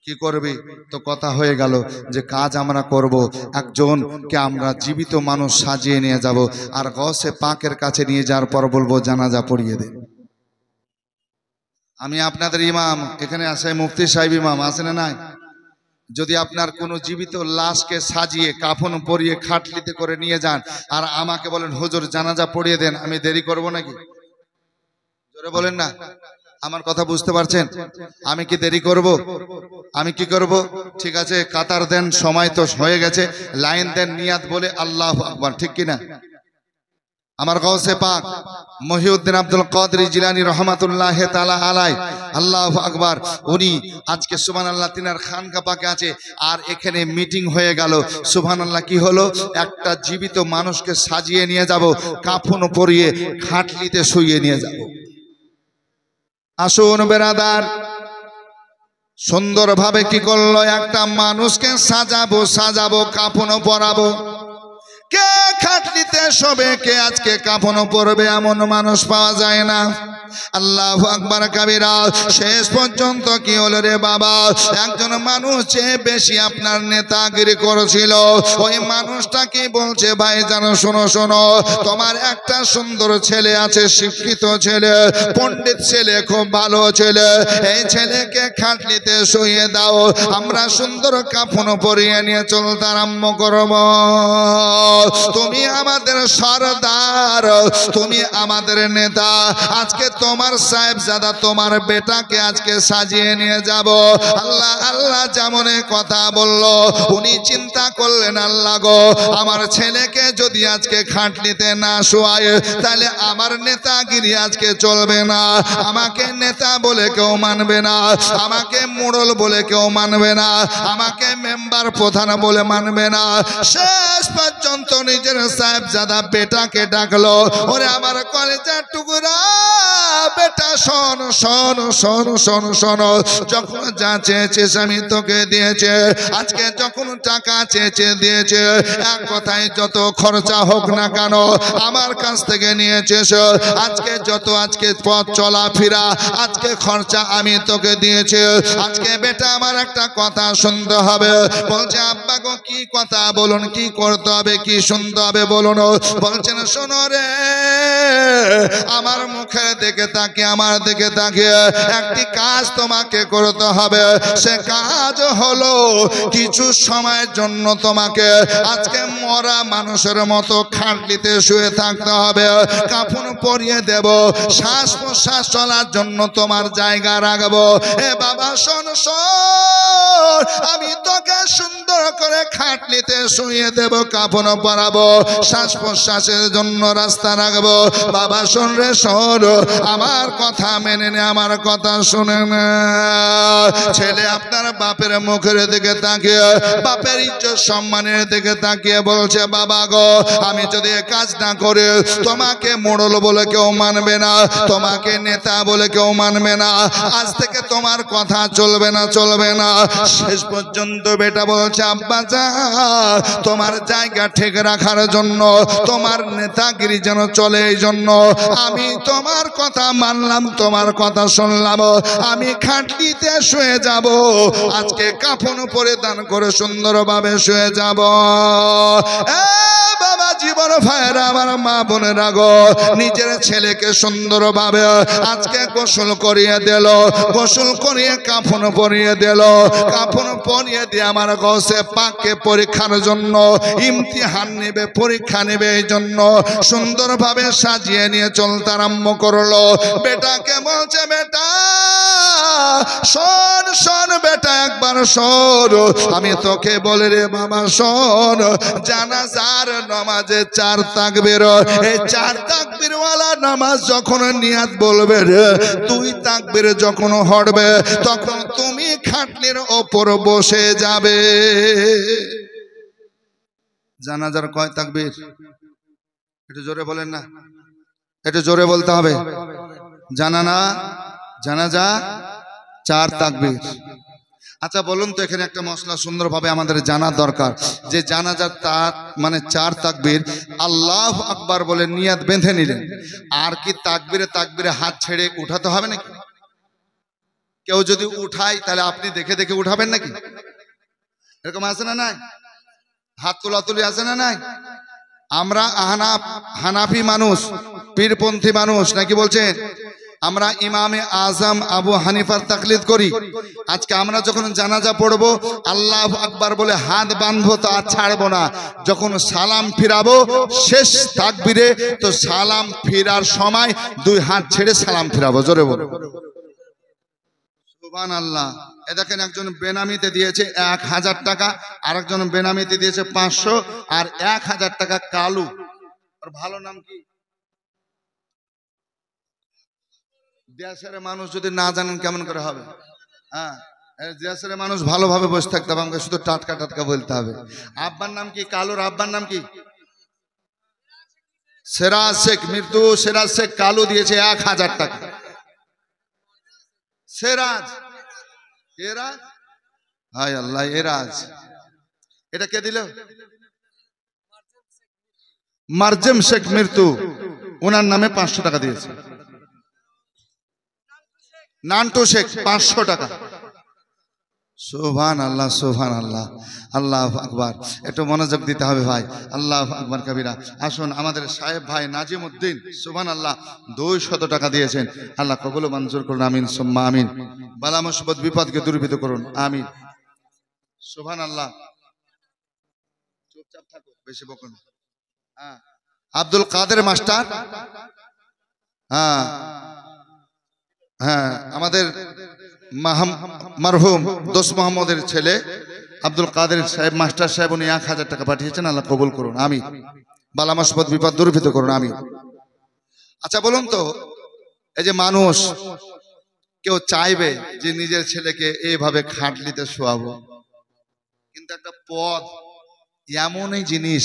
কি করবে? তো কথা হয়ে গেল যে কাজ আমরা করব, একজনকে আমরা জীবিত মানুষ সাজিয়ে নিয়ে যাব, আর গৌসে পাকের কাছে নিয়ে যাওয়ার পর বলবো জানাজা পড়িয়ে দেন। আমি আপনাদের ইমাম, এখানে আসে মুফতি সাহেব ইমাম, আছে না নাই? যদি আপনার কোনো জীবিত লাশকে সাজিয়ে কাফন পরিয়ে খাটলিতে করে নিয়ে যান আর আমাকে বলেন হুজুর জানাজা পড়িয়ে দেন, আমি দেরি করব নাকি? জোরে বলেন না। আমার কথা বুঝতে পারছেন? আমি কি দেরি করব? আমি কি করব? ঠিক আছে, কাতার দেন, সময় তো হয়ে গেছে, লাইন দেন, নিয়াত বলে আল্লাহু আকবার, ঠিক কিনা? আমার গৌসে পাক মহিউদ্দিন আব্দুল কাদের জিলানী রহমাতুল্লাহ তাআলা আলাইহি, আল্লাহু আকবার, উনি আজকে সুবহানাল্লাহ তিনার খানকা পাকে আছে। আর এখানে মিটিং হয়ে গেল, সুবহানাল্লাহ, কি হলো, একটা জীবিত মানুষকে সাজিয়ে নিয়ে যাব, কাফন পরিয়ে খাটলিতে শুইয়ে নিয়ে যাব। আসুন বেরাদার, সুন্দরভাবে কি করলো, একটা মানুষকে সাজাবো, কাফনও পরাবো। কে খাটলিতে শোবে, কে আজকে কাফনও পরবে, এমন মানুষ পাওয়া যায় না। আল্লাহু আকবার কবীরা। শেষ পর্যন্ত কি হলো রে বাবা, একজন মানুষ যে বেশি আপনার নেতাগিরি করেছিল, ওই মানুষটা কি বলছে, ভাই জানো, শোনো শোনো, তোমার একটা সুন্দর ছেলে আছে, শিক্ষিত ছেলে, পণ্ডিত ছেলে, খুব ভালো ছেলে, এই ছেলেকে খাটলিতে শুইয়ে দাও, আমরা সুন্দর কাফন পরিয়ে নিয়ে চলতে আরম্ভ করব। তুমি আমাদের সরদার, তুমি আমাদের নেতা, আজকে তোমার সাহেবজাদা তোমার বেটাকে আজকে সাজিয়ে নিয়ে যাব। আল্লাহ আল্লাহ যেমন কথা বলল, উনি চিন্তা করলেন আল্লাহ গো, আমার ছেলেকে যদি আজকে খাটলিতে না শোয়ায় তাহলে আমার নেতাগিরি আজকে চলবে না, আমাকে নেতা বলে কেউ মানবে না, আমাকে মোড়ল বলে কেউ মানবে না, আমাকে মেম্বার প্রধান বলে মানবে না। শেষ পর্যন্ত নিজের সাহেবজাদা বেটাকে ডাকলো, ওরে আমার কলেজার টুকরা বেটা শোন শোন শোন শোন শোন, যখন যা চেয়েছিস আমি তোকে দিয়েছে, আজকে যখন টাকা চেয়েছে দিয়েছে, এক কথায় যত খরচা হোক না কেন আমার কাছ থেকে নিয়েছিস, আজকে যত আজকে পথ চলাফেরা আজকে খরচা আমি তোকে দিয়েছি। আজকে বেটা আমার একটা কথা শুনতে হবে। বলছে আব্বা গো কি কথা বলুন, কি করতে হবে, কি শুনতে হবে বলুন। বলছেন শোনো রে, আমার মুখের দিকে তাকিয়ে আমার দিকে তাকিয়ে একটি কাজ তোমাকে করতে হবে। সে কাজ হলো কিছু সময়ের জন্য তোমাকে আজকে মরা মানুষের মতো খাটলিতে শুয়ে থাকতে হবে, কাফন পরিয়ে দেব, শ্বাস প্রশ্বাস চলার জন্য তোমার জায়গা রাখবো। এ বাবা শোন শোন, আমি তোকে সুন্দর করে খাটলিতে শুয়ে দেব, কাফন পরাবো, শ্বাস প্রশ্বাসের জন্য রাস্তা রাখবো। বাবা শোন রে শোন, আমার কথা মেনে নে, আমার কথা শুনে না। ছেলে আপনার বাপের মুখের দিকে তাকিয়ে, বাপের ইজ্জত সম্মানের দিকে তাকিয়ে বলছে বাবা গো, আমি যদি কাজ না করে তোমাকে মোড়ল বলে কেউ মানবে না, তোমাকে নেতা বলে কেউ মানবে না, আজ থেকে তোমার কথা চলবে না চলবে না। শেষ পর্যন্ত বেটা বলছে আব্বা যা, তোমার জায়গা ঠিক রাখার জন্য, তোমার নেতাগিরি যেন চলে এই জন্য আমি তোমার কথা মানলাম, তোমার কথা শুনলাম, আমি খাটলিতে শুয়ে যাব, আজকে কাফন পরিধান করে সুন্দরভাবে শুয়ে যাব। বাবা জীবন ভাইরা আমার মা বোনেরা গো, নিজের ছেলেকে সুন্দরভাবে আজকে গোসল করিয়ে দিল, গোসল করিয়ে কাফন পরিয়ে দিল, কাফন পরিয়ে দিয়ে আমার গসে পাকে পরীক্ষার জন্য ইমতিহান নেবে, পরীক্ষা নেবে, এই জন্য সুন্দরভাবে সাজিয়ে নিয়ে চলতে আরম্ভ করলো। বেটাকে বলছে বেটা শোন শোন বেটা, একবার শোন, আমি তোকে বলে রে বাবা শোন, জানাজার নামাজে 4 তাকবীর, এই 4 তাকবীরওয়ালা নামাজ যখন নিয়াত বলবে রে, 2 তাকবীর যখন হটবে তখন তুমি খাটলির ওপর বসে যাবে। জানাজার কয় তাকবীর? একটু জোরে বলেন না, একটু জোরে বলতে হবে। জানা না, জানাজা 4 তাকবীর। আচ্ছা বলুন তো, এখানে একটা মশলা সুন্দরভাবে আমাদের জানা দরকার যে জানাজার মানে 4 তাকবীর, আল্লাহু আকবার বলে নিয়াত বেঁধে নিলেন, আর কি তাকবীরে তাকবীরে হাত ছেড়ে উঠাতে হবে নাকি? কেউ যদি উঠায় তাহলে আপনি দেখে দেখে উঠাবেন নাকি? এরকম আছে না নাই? হাত তোলাতুলি আছে না নাই? আমরা হানাফি মানুষ, পীরপন্থী মানুষ নাকি বলছেন? আমরা ইমামে আজম আবু হানিফার তাকলিদ করি। আজকে আমরা যখন জানাজা পড়বো আল্লাহু আকবার বলে হাত বাঁধবো, তো আর ছাড়বো না। যখন সালাম ফিরাবো শেষ তাকবীরে, তো সালাম ফিরার সময় 2 হাত ছেড়ে সালাম ফিরাবো। জোরে বলো সুবহানাল্লাহ। এ দেখেন একজন বেনামিতে দিয়েছে 1000 টাকা, আরেকজন বেনামিতে দিয়েছে 500, আর 1000 টাকা কালু। আর ভালো নাম কি? দেশের মানুষ যদি না জানেন কেমন করে হবে? হ্যাঁ, দেশের মানুষ ভালোভাবে বসে থাকতে হবে, আমাকে শুধু টাটকা টাটকা বলতে হবে। আব্বার নাম কি? কালুর আব্বার নাম কি? সিরাজ শেখ, মৃত্যু সিরাজ শেখ কালু দিয়েছে 1000 টাকা। সিরাজ, এরাজ, হায় আল্লাহ, এরাজ। এটা কে দিল? মারজেম শেখ মৃত্যু, ওনার নামে 500 টাকা দিয়েছে। নান্টু শেখ 500 টাকা। সুবহানাল্লাহ সুবহানাল্লাহ, আল্লাহু আকবার। একটু মনোযোগ দিতে হবে ভাই, আল্লাহু আকবার কবিরা। আসুন আমাদের সাহেব ভাই নাজিমউদ্দিন, সুবহানাল্লাহ, 200 টাকা দিয়েছেন। আল্লাহ কবুল মঞ্জুর করুন, আমিন সুম্মা আমিন। বালা মুসিবত বিপদকে দূরীভূত করুন, আমিন। সুবহানাল্লাহ। চুপচাপ থাকো, বেশি বকো না। হ্যাঁ, আব্দুল কাদের মাস্টার, হ্যাঁ হ্যাঁ, আমাদের মারহুম দোস্ত মোহাম্মদের ছেলে আব্দুল কাদের সাহেব, মাস্টার সাহেব, উনি 1000 টাকা পাঠিয়েছেন। আল্লাহ কবুল করুন, আমি বালা মুসিবত বিপদ দূরীভূত করুন, আমি। আচ্ছা বলুন তো, এই যে মানুষ কেউ চাইবে যে নিজের ছেলেকে এইভাবে খাটলিতে শোয়াবো, কিন্তু একটা পদ এমনই জিনিস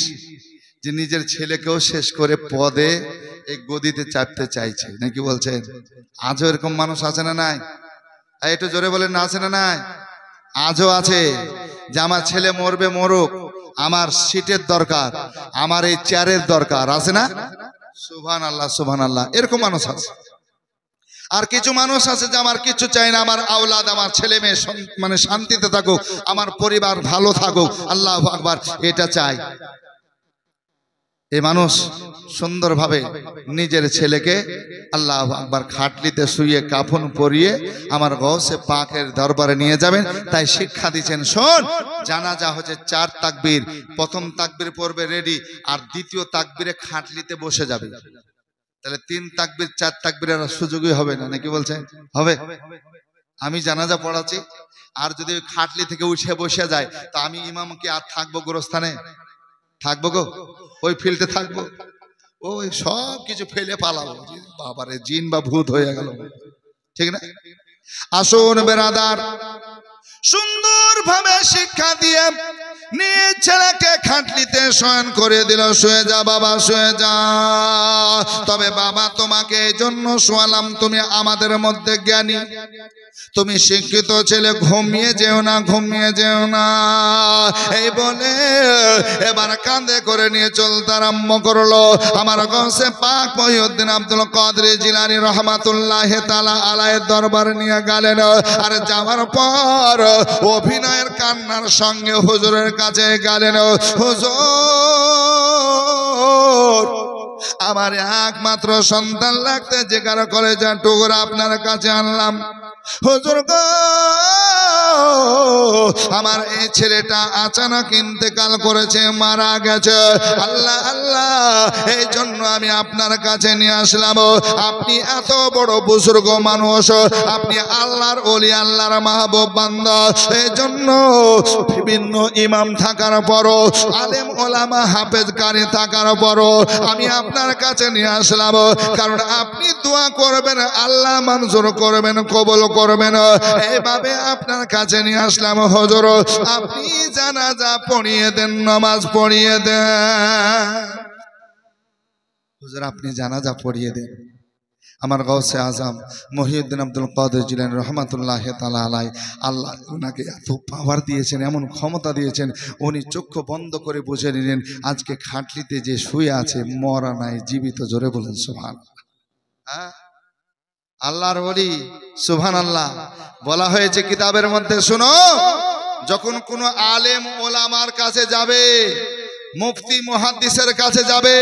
যে নিজের ছেলেকেও শেষ করে পদে এই গদিতে চাপতে চাইছে, নাকি বলছেন? আজও এরকম মানুষ আছে না নাই? একটু জোরে বলেন, না আছে না নাই? আজও আছে যে আমার ছেলে মরবে মরুক, আমার সিটের দরকার, আমার এই চেয়ারের দরকার, আছে না? সুবহানাল্লাহ, সুবহানাল্লাহ, এরকম মানুষ আছে। আর কিছু মানুষ আছে যে আমার কিছু চাই না, আমার আওলাদ, আমার ছেলে মেয়ে মানে শান্তিতে থাকুক, আমার পরিবার ভালো থাকুক, আল্লাহু আকবার, এটা চাই। এই মানুষ সুন্দরভাবে নিজের ছেলেকে আল্লাহু আকবার খাটলিতে শুইয়ে কাফন পরিয়ে আমার গৌসে পাকের দরবারে নিয়ে যাবেন। তাই শিক্ষা দিচ্ছেন, শোন, জানাজা হচ্ছে 4 তাকবীর, প্রথম তাকবীর পড়বে রেডি, আর দ্বিতীয় তাকবীরে খাটলিতে বসে যাবে। তাহলে 3 তাকবীর 4 তাকবীরের সুযোগই হবে না, নাকি বলছেন? হবে। আমি জানাজা পড়াচ্ছি, আর যদি খাটলি থেকে উঠে বসে যায়, তো আমি ইমাম কি আর থাকবো গোরস্থানে? থাকবো গো? ওই ফিল্ডে থাকবো? ওই সব কিছু ফেলে পালাবো, বাবারে জিন বা ভূত হয়ে গেল, ঠিক না? আসুন বেরাদার, সুন্দরভাবে শিক্ষা দিয়ে নিজ ছেলেকে খাটলিতে শয়ন করে দিল। শুয়ে যা বাবা, শুয়ে যা। তবে বাবা, তোমাকে এই জন্য শোয়ালাম, তুমি আমাদের মধ্যে জ্ঞানী, তুমি শিক্ষিত ছেলে, ঘুমিয়ে যেও না, ঘুমিয়ে যেও না। এই বলে এবার কাঁধে করে নিয়ে চলতে আরম্ভ করলো। আমার গৌসে পাক মহিউদ্দিন আব্দুল কাদের জিলানী রহমাতুল্লাহ তাআলা আলাইহির দরবার নিয়ে গেলেন। আর যাওয়ার পর অভিনয়ের কান্নার সঙ্গে হুজুরের কাছে গেলেন। হুজুর, আমার একমাত্র সন্তান লাগতে যেখানে কলেজের টুকরা আপনার কাছে আনলাম। হুজুর গো, আমার এই ছেলেটা আচানক ইন্তেকাল করেছে, মারা গেছে। আল্লাহ আল্লাহ, এই জন্য আমি আপনার কাছে নিয়ে আসলাম। আপনি এত বড় বুজুর্গ মানুষ, আপনি আল্লাহর ওলি, আল্লাহর মাহবুব বান্দা, এই জন্য বিভিন্ন ইমাম থাকার পরও, আলেম ওলামা হাফেজ কারি থাকার পরও আমি আপনার কাছে নিয়ে আসলাম, কারণ আপনি দোয়া করবেন, আল্লাহ মঞ্জুর করবেন, কবুল করবেন। এইভাবে আপনার কাছে নিয়ে আসলাম। হুজুর, আপনি জানাজা পড়িয়ে দেন, নামাজ পড়িয়ে দেন। হুজুর, আপনি জানাজা পড়িয়ে দেন। আমার গৌসে আজম মহিউদ্দিন আব্দুল কাদের জিলানী রহমাতুল্লাহ তাআলা আলাইহি, আল্লাহ ওনাকে এত পাওয়ার দিয়েছেন, এমন ক্ষমতা দিয়েছেন, উনি চক্ষু বন্ধ করে বুঝে নিলেন আজকে খাটলিতে যে শুয়ে আছে, মরা নাই, জীবিত। জোরে বলেন সুবহানাল্লাহ। হ্যাঁ, আল্লাহর ওলি, সুবহানাল্লাহ। বলা হয়েছে কিতাবের মধ্যে, শুনো, যখন কোনো আলেম ওলামার কাছে যাবে, মুফতি মুহাদ্দিসের কাছে যাবে,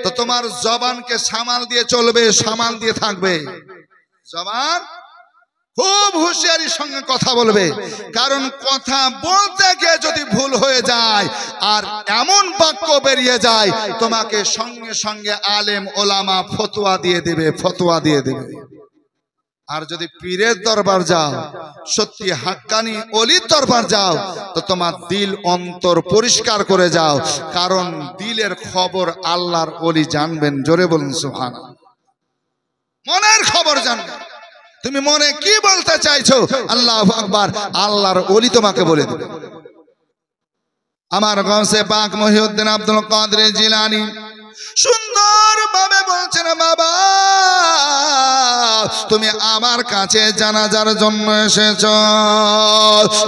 তো তোমার জবানকে সামাল দিয়ে চলবে, সামাল দিয়ে থাকবে। জবান খুব হুঁশিয়ারির সঙ্গে কথা বলবে, কারণ কথা বলতে গিয়ে যদি ভুল হয়ে যায় আর এমন বাক্য বেরিয়ে যায়, তোমাকে সঙ্গে সঙ্গে আলেম ওলামা ফতোয়া দিয়ে দেবে, ফতোয়া দিয়ে দেবে। আর যদি পীরের দরবার যাও, সত্যি হাক্কানি ওলির দরবার যাও, তো তোমার দিল অন্তর পরিষ্কার করে যাও, কারণ দিলের খবর আল্লাহর ওলি জানবেন। জোরে বলুন সুবহানাল্লাহ। মনের খবর জানবেন, তুমি মনে কি বলতে চাইছো, আল্লাহু আকবার, আল্লাহর ওলি তোমাকে বলে দেবে। আমার গৌসে পাক মহিউদ্দিন আব্দুল কাদের জিলানী সুন্দরভাবে বলছেন, বাবা, তুমি আমার কাছে জানাজার জন্য এসেছ,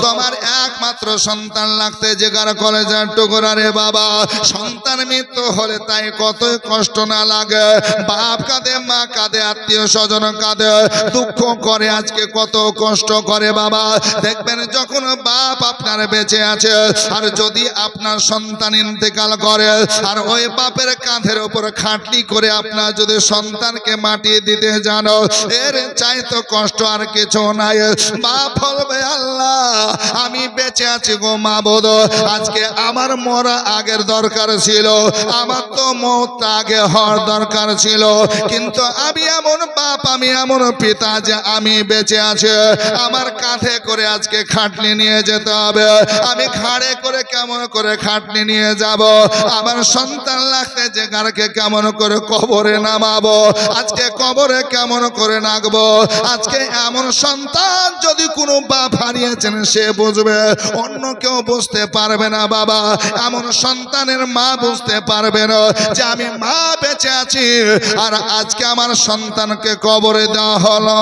তোমার একমাত্র সন্তান লাগতে যেগার কলেজের টুকরা রে বাবা। সন্তান মৃত্যু হলে তাই কত কষ্ট না লাগে, বাপ কাঁদে, মা কাঁদে, আত্মীয় স্বজন কাঁদে, দুঃখ করে, আজকে কত কষ্ট করে বাবা। দেখবেন যখন বাপ আপনার বেঁচে আছে, আর যদি আপনার সন্তান ইন্তেকাল করে, আর ওই বাপের কাঁধের উপর খাটলি করে আপনার যদি সন্তানকে মাটি দিতে জানো, এর চাইতো কষ্ট আর কিছু নাই। বাপ বলবে, আল্লাহ, আমি বেঁচে আছি গো মাবুদ, আজকে আমার মরা আগের দরকার ছিল, আমার তো মত আগে হওয়ার দরকার ছিল, কিন্তু আমি এমন বাপ, আমি এমন পিতা যে আমি বেঁচে আছি, আমার কাঁধে করে আজকে খাটনি নিয়ে যেতে হবে, আমি ঘাড়ে করে কেমন করে খাটনি নিয়ে যাব, আমার সন্তান লাগতে যে গারকে কেমন করে কবরে নামাবো, আজকে কবরে কেমন করে নাগবো। আজকে এমন সন্তান যদি কোনো বাপ হারিয়েছেন সে বুঝবে, অন্য কেউ বুঝতে পারবে না বাবা। এমন সন্তানের মা বুঝতে পারবে না যে আমি মা বেঁচে আছি আর আজকে আমার সন্তানকে কবরে দেওয়া হলো।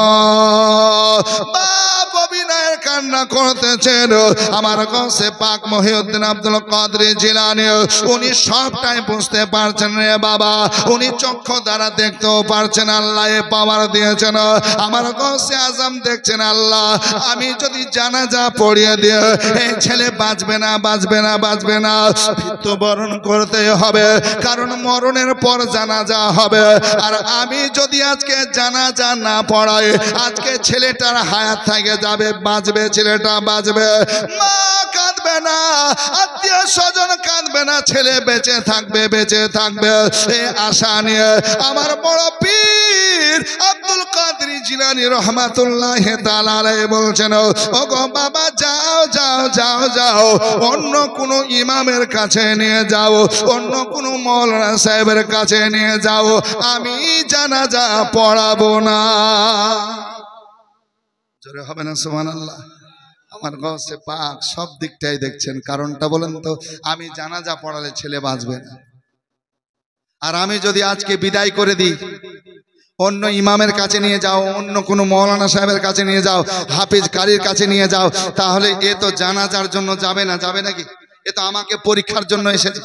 বাপ অভিনয়ের কান্না করতেছেন। আমার কাছে পাক মহিউদ্দিন আব্দুল কাদের জিলানী উনি সবটাই বুঝতে পারছেন রে বাবা, উনি চক্ষু দ্বারা দেখতেও পারছেন, আল্লাহ পাওয়ার দিয়েছেন। আমার কাছে আজম দেখছেন, আল্লাহ আমি যদি জানাজা পড়িয়ে দিয়ে এই ছেলে বাঁচবে না, বাঁচবে না, বাঁচবে না, মৃত্যুবরণ করতে হবে, কারণ মরণের পর জানাজা হবে। আর আমি যদি আজকে জানাজা না পড়াই, আজকে ছেলেটার হায়াত থেকে যাবে, বাঁচবে, ছেলেটা বাঁচবে, মা কাঁদবে না, আত্মীয় স্বজন কাঁদবে না, ছেলে বেঁচে থাকবে, বেঁচে থাকবে। এই আশা নিয়ে আমার বড় পীর আব্দুল কাদের জিলানী রহমাতুল্লাহি তাআলা আলাইহি বলছেন, ওগো বাবা যাও যাও যাও যাও, অন্য কোন ইমামের কাছে নিয়ে যাও, অন্য কোন মাওলানা সাহেবের কাছে নিয়ে যাও, আমি জানাজা পড়াবো না। জোরে হবে না সুবহানাল্লাহ? আমার গৌসে পাক সব দিকটাই দেখছেন, কারণটা বলেন তো? আমি জানাজা পড়ালে ছেলে বাঁচবে না, আর আমি যদি আজকে বিদায় করে দিই, অন্য ইমামের কাছে নিয়ে যাও, অন্য কোনো মৌলানা সাহেবের কাছে নিয়ে যাও, হাফিজ কারীর কাছে নিয়ে যাও, তাহলে এ তো জানাজার জন্য যাবে না, যাবে নাকি? এ তো আমাকে পরীক্ষার জন্য এসেছে।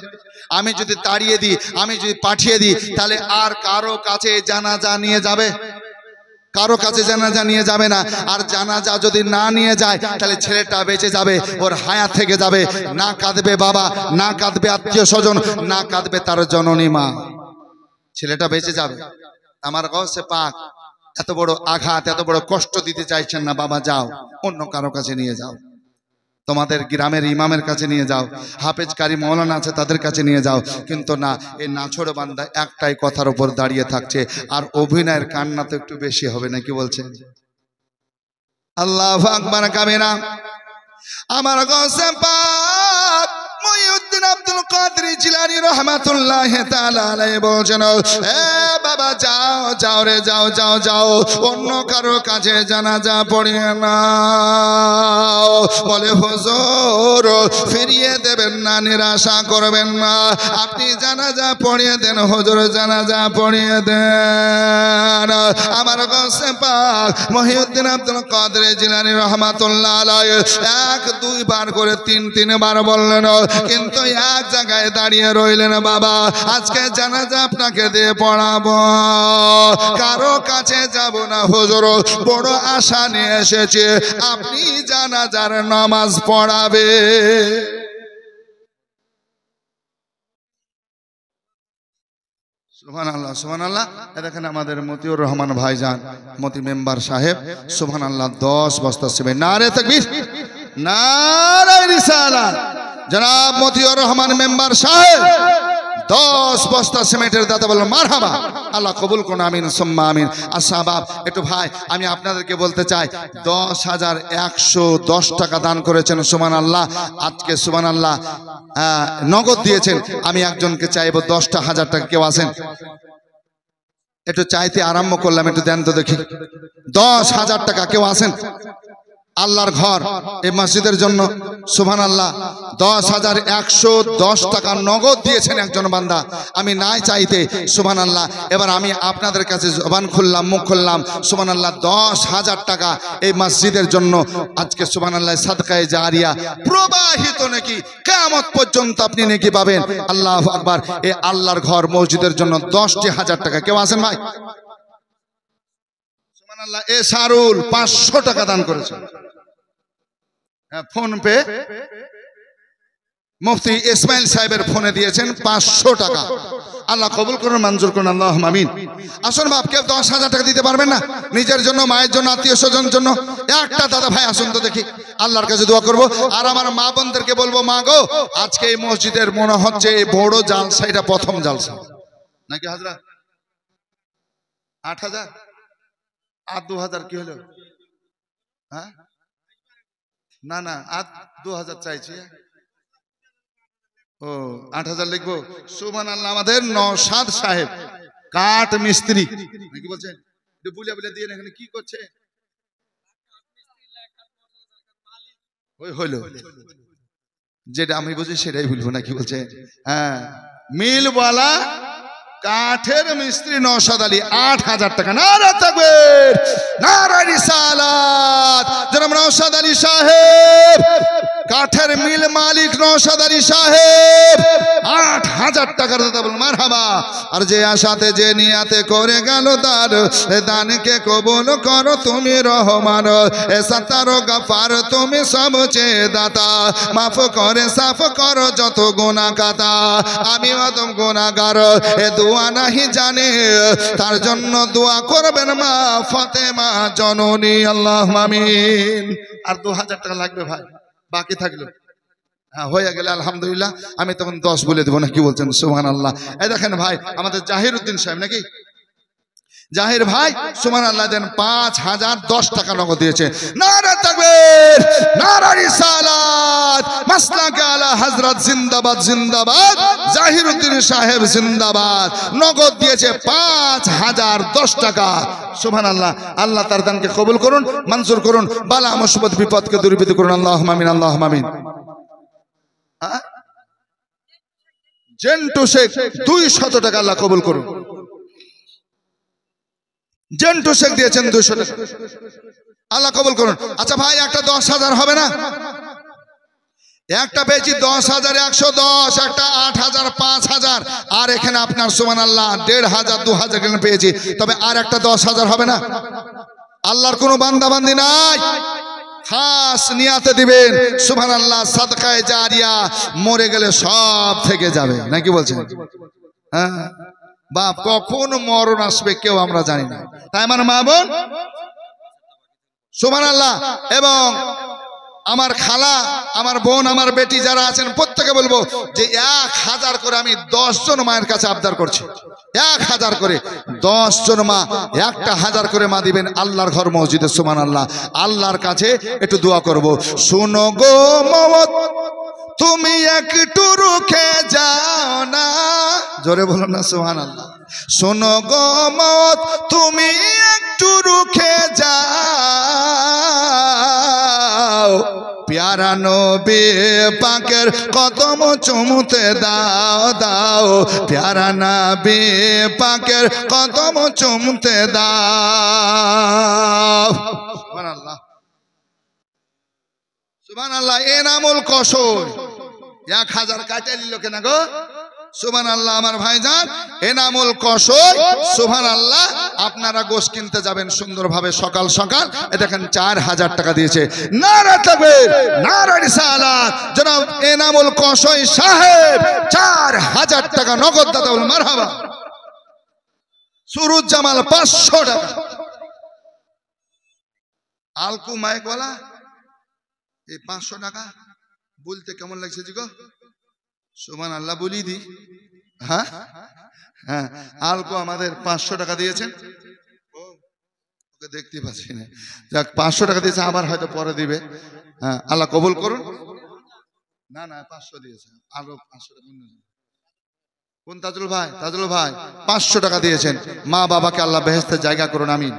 আমি যদি তাড়িয়ে দিই, আমি যদি পাঠিয়ে দিই, তাহলে আর কারো কাছে জানাজা নিয়ে যাবে? কারো কাছে জানাজা নিয়ে যাবে না। আর জানাজা যদি না নিয়ে যায়, তাহলে ছেলেটা বেঁচে যাবে, ওর হায়াত থেকে যাবে, না কাঁদবে বাবা, না কাঁদবে আত্মীয় স্বজন, না কাঁদবে তার জননী মা, ছেলেটা বেঁচে যাবে। আমার গৌসে পাক এত বড় আঘাত, এত বড় কষ্ট দিতে চাইছেন না। বাবা যাও, অন্য কারো কাছে নিয়ে যাও, তোমাদের গ্রামের ইমামের কাছে নিয়ে যাও, হাফেজ কারি মৌলানা আছে তাদের কাছে নিয়ে যাও। কিন্তু না, এই নাছোড় বান্দা একটাই কথার উপর দাঁড়িয়ে থাকছে। আর অভিনয়ের কান্না তো একটু বেশি হবে না, কি বলছেন? আল্লাহু আকবার কাবিরা। আমার গৌসে পাক মহিউদ্দিন আব্দুল কাদের জিলানী রহমাতুল্লাহি তাআলা আলাইহি বলেন, এ বাবা যাও যাও রে, যাও যাও যাও, অন্য কারো কাছে জানাজা পড়িয়ে না। বলে হুজুর ফিরিয়ে দেবেন না, নিরাশা করবেন না, আপনি জানাজা পড়িয়ে দেন হুজুর, জানাজা পড়িয়ে দেন। আমার গৌসে পাক মহিউদ্দিন আব্দুল কাদের জিলানী রহমাতুল্লাহ আলাইহি এক দুইবার করে তিনবার বললেন, কিন্তু এক জায়গায় দাঁড়িয়ে রইলেন। বাবা আজকে জানাজা আপনাকে দিয়ে পড়াবো, কারো কাছে যাব না হুজুর, বড় আশা নিয়ে এসেছে, আপনি জানাজার নামাজ পড়াবে। সুবহানাল্লাহ সুবহানাল্লাহ। দেখেন আমাদের মতিউর রহমান ভাইজান, মতি মেম্বার সাহেব, সুবহানাল্লাহ 10 বস্তা সিমেন্ট। নারে তাকবীর, নারে রিসালাত। জনাব মতিউর রহমান মেম্বার সাহেব 10 বস্তা সিমেন্টের দাতা বলল মারহাবা, আল্লাহ কবুল করুন, আমিন সুম্মা আমিন। আচ্ছা বাপ একটু ভাই, আমি আপনাদেরকে বলতে চাই 10,110 টাকা দান করেছেন, সুবহানাল্লাহ। আজকে সুবহানাল্লাহ নগদ দিয়েছেন। আমি একজনকে চাইবো 10,000 টাকা, কেউ আছেন? একটু চাইতে আরম্ভ করলাম, একটু দেন তো দেখি। 10,000 টাকা কেউ আছেন? আল্লাহর ঘর এই মসজিদের জন্য সুবহানাল্লাহ 10,110 টাকা নগদ দিয়েছেন একজন বান্দা। আমি নাই চাইতে সুবহানাল্লাহ। এবার আমি আপনাদের কাছে জবান খুললাম, মুখ খুললাম, সুবহানাল্লাহ 10,000 টাকা এই মসজিদের জন্য আজকে সুবহানাল্লাহ সাদকায়ে জারিয়া প্রবাহিত নাকি কিয়ামত পর্যন্ত আপনি নাকি পাবেন। আল্লাহু আকবার। এই আল্লাহর ঘর মসজিদের জন্য 10,000 টাকা কেউ আছেন ভাই? সুবহানাল্লাহ। এ সারুল 500 টাকা দান করেছে, ফোন পে মুফতি ইসমাইল সাহেবের ফোনে দিয়েছেন 500 টাকা। আল্লাহ কবুল করুন, মঞ্জুর করুন, আল্লাহুম্মা আমিন। আসুন বাপ, কেউ 10,000 টাকা দিতে পারবেন না? নিজের জন্য, মায়ের জন্য, আত্মীয় স্বজনের জন্য একটা দাদা ভাই আসুন তো দেখি, আল্লাহর কাছে দোয়া করব। আর আমার মা বোনদেরকে বলবো, মা গো, আজকে এই মসজিদের মনে হচ্ছে এই বড় জালসা, এটা প্রথম জালসা নাকি হাজরা? 8,000 আর 2,000 কি হলো? হ্যাঁ, না না, আর 2,000 চাইছি। ও 8,000 লিখবো। সুবহানাল্লাহ। আমাদের নওশাদ সাহেব কাঠ মিস্ত্রি নাকি বলছেন, বুলে বুলে দিয়ে এখানে কি করছে? ওই হলো, যেটা আমি বুঝি সেটাই বলবো নাকি বলছে। হ্যাঁ, মিলওয়ালা কাঠের মিস্ত্রি নওশাদ আলী, 8,000 টাকা। নারা তাকবীর, নারা রিসালাত। জনাব নওশাদ আলী সাহেব, কাঠের মিল মালিক নওশাদ আলী সাহেব, 8,000 টাকার দাদা, বল মারহাবা। আর যে আশাতে যে নিয়াতে করে গেল তার দানকে কবুল করো তুমি রহমান, এ সাত্তার গাফার তুমি সবচেয়ে দাতা, মাফ করে সাফ করো যত গুনাহ কাতা। আমি অদম গুনাহগার, এ দোয়া নাহি জানে, তার জন্য দোয়া করবেন মা ফাতেমা জননী, আল্লাহুম্মা আমিন। আর 2,000 টাকা লাগবে ভাই, বাকি থাকলো। হ্যাঁ, হয়ে গেলে আলহামদুলিল্লাহ, আমি তখন 10 বলে দেবো না, কি বলছেন? সুবহানাল্লাহ। এই দেখেন ভাই, আমাদের জাহির উদ্দিন সাহেব নাকি, জাহির ভাই, সুবহানাল্লাহ, দেন 5,000 10 টাকা নগদ দিয়েছে। নারা তাকবীর, নারা রিসালাত, মাসলাকে আলা হযরত জিন্দাবাদ জিন্দাবাদ, জাহির উদ্দিন সাহেব জিন্দাবাদ। নগদ দিয়েছে 5,000 10 টাকা। সুবহানাল্লাহ। আল্লাহ তার দানকে কবুল করুন, মঞ্জুর করুন, বালা মুসিবত বিপদকে দূরীভূত করুন, আল্লাহুম্মা আমিন, আল্লাহুম্মা আমিন। জেন্টু শেখ 200 টাকা, আল্লাহ কবুল করুন। জেন্টু শেখ দিয়েছেন 200 টাকা, আল্লাহ কবুল করুন। আচ্ছা ভাই, একটা 10,000 হবে না? একটা পেয়েছি 10,000, 110, একটা 8,000, 5,000, আর এখানে আপনার সুবহানাল্লাহ 1,500, 2,000 পেয়েছি। তবে আর একটা 10,000 হবে না? আল্লাহর কোনো বান্দাবান্দি নাই, খাস নিয়াতে দিবেন। সুবহানাল্লাহ, সাদকায়ে জারিয়া, মরে গেলে সব থেকে যাবে নাকি বলছেন? হ্যাঁ বাপ, কখন মরণ আসবে কেউ আমরা জানি না। তাই আমার মা বোন, সুবহানাল্লাহ, এবং আমার খালা, আমার বোন, আমার বেটি যারা আছেন, প্রত্যেকে বলবো যে 1,000 করে আমি 10 জন মায়ের কাছে আবদার করছি। 1,000 করে 10 জন মা 1,000 করে মা দিবেন আল্লাহর ঘর মসজিদে। সুবহানাল্লাহ। আল্লাহর কাছে একটু দোয়া করব। শুনো গো মওত, তুমি একটু রুখে যাও না, জোরে বলো না সুবহানাল্লাহ। শোনো গো মওত, তুমি একটু রুখে যাও, প্যারা নবী পাকের কদম চুমতে দাও দাও, প্যারা নবী পাকের কদম চুমতে দাও। সুবহানাল্লাহ, সুবহানাল্লাহ। এনামুল কসর 1,000 কাটে নিল কেন গো? সুবহানাল্লাহ। আমার ভাইজান এনামুল কসর, সুবহানাল্লাহ, আপনারা গোশ কিনতে যাবেন সুন্দরভাবে সকাল সকাল, দেখেন 4,000 টাকা দিয়েছে। নারা তাকবীর, নারা রিসালাত। জনাব এনামুল কসর সাহেব 4,000 টাকা নগদ দাতা, বল মারহাবা। সুরুজ জামাল 500 টাকা। আলকু মাইকওয়ালা এই 500 টাকা বলতে কেমন লাগছে জি গো? সুবহানাল্লাহ বলি দি। হ্যাঁ হ্যাঁ, আলকো আমাদের 500 টাকা দিয়েছেন। ওকে দেখতে পাচ্ছি না, যাক 500 টাকা দিয়েছে, আবার হয়তো পরে দিবে। হ্যাঁ, আল্লাহ কবুল করুন। না না, 500 দিয়েছে, আরো 500 টাকা। কোন তাজুল ভাই? তাজুল ভাই 500 টাকা দিয়েছেন। মা বাবাকে আল্লাহ বেহেশতে জায়গা করুন, আমিন।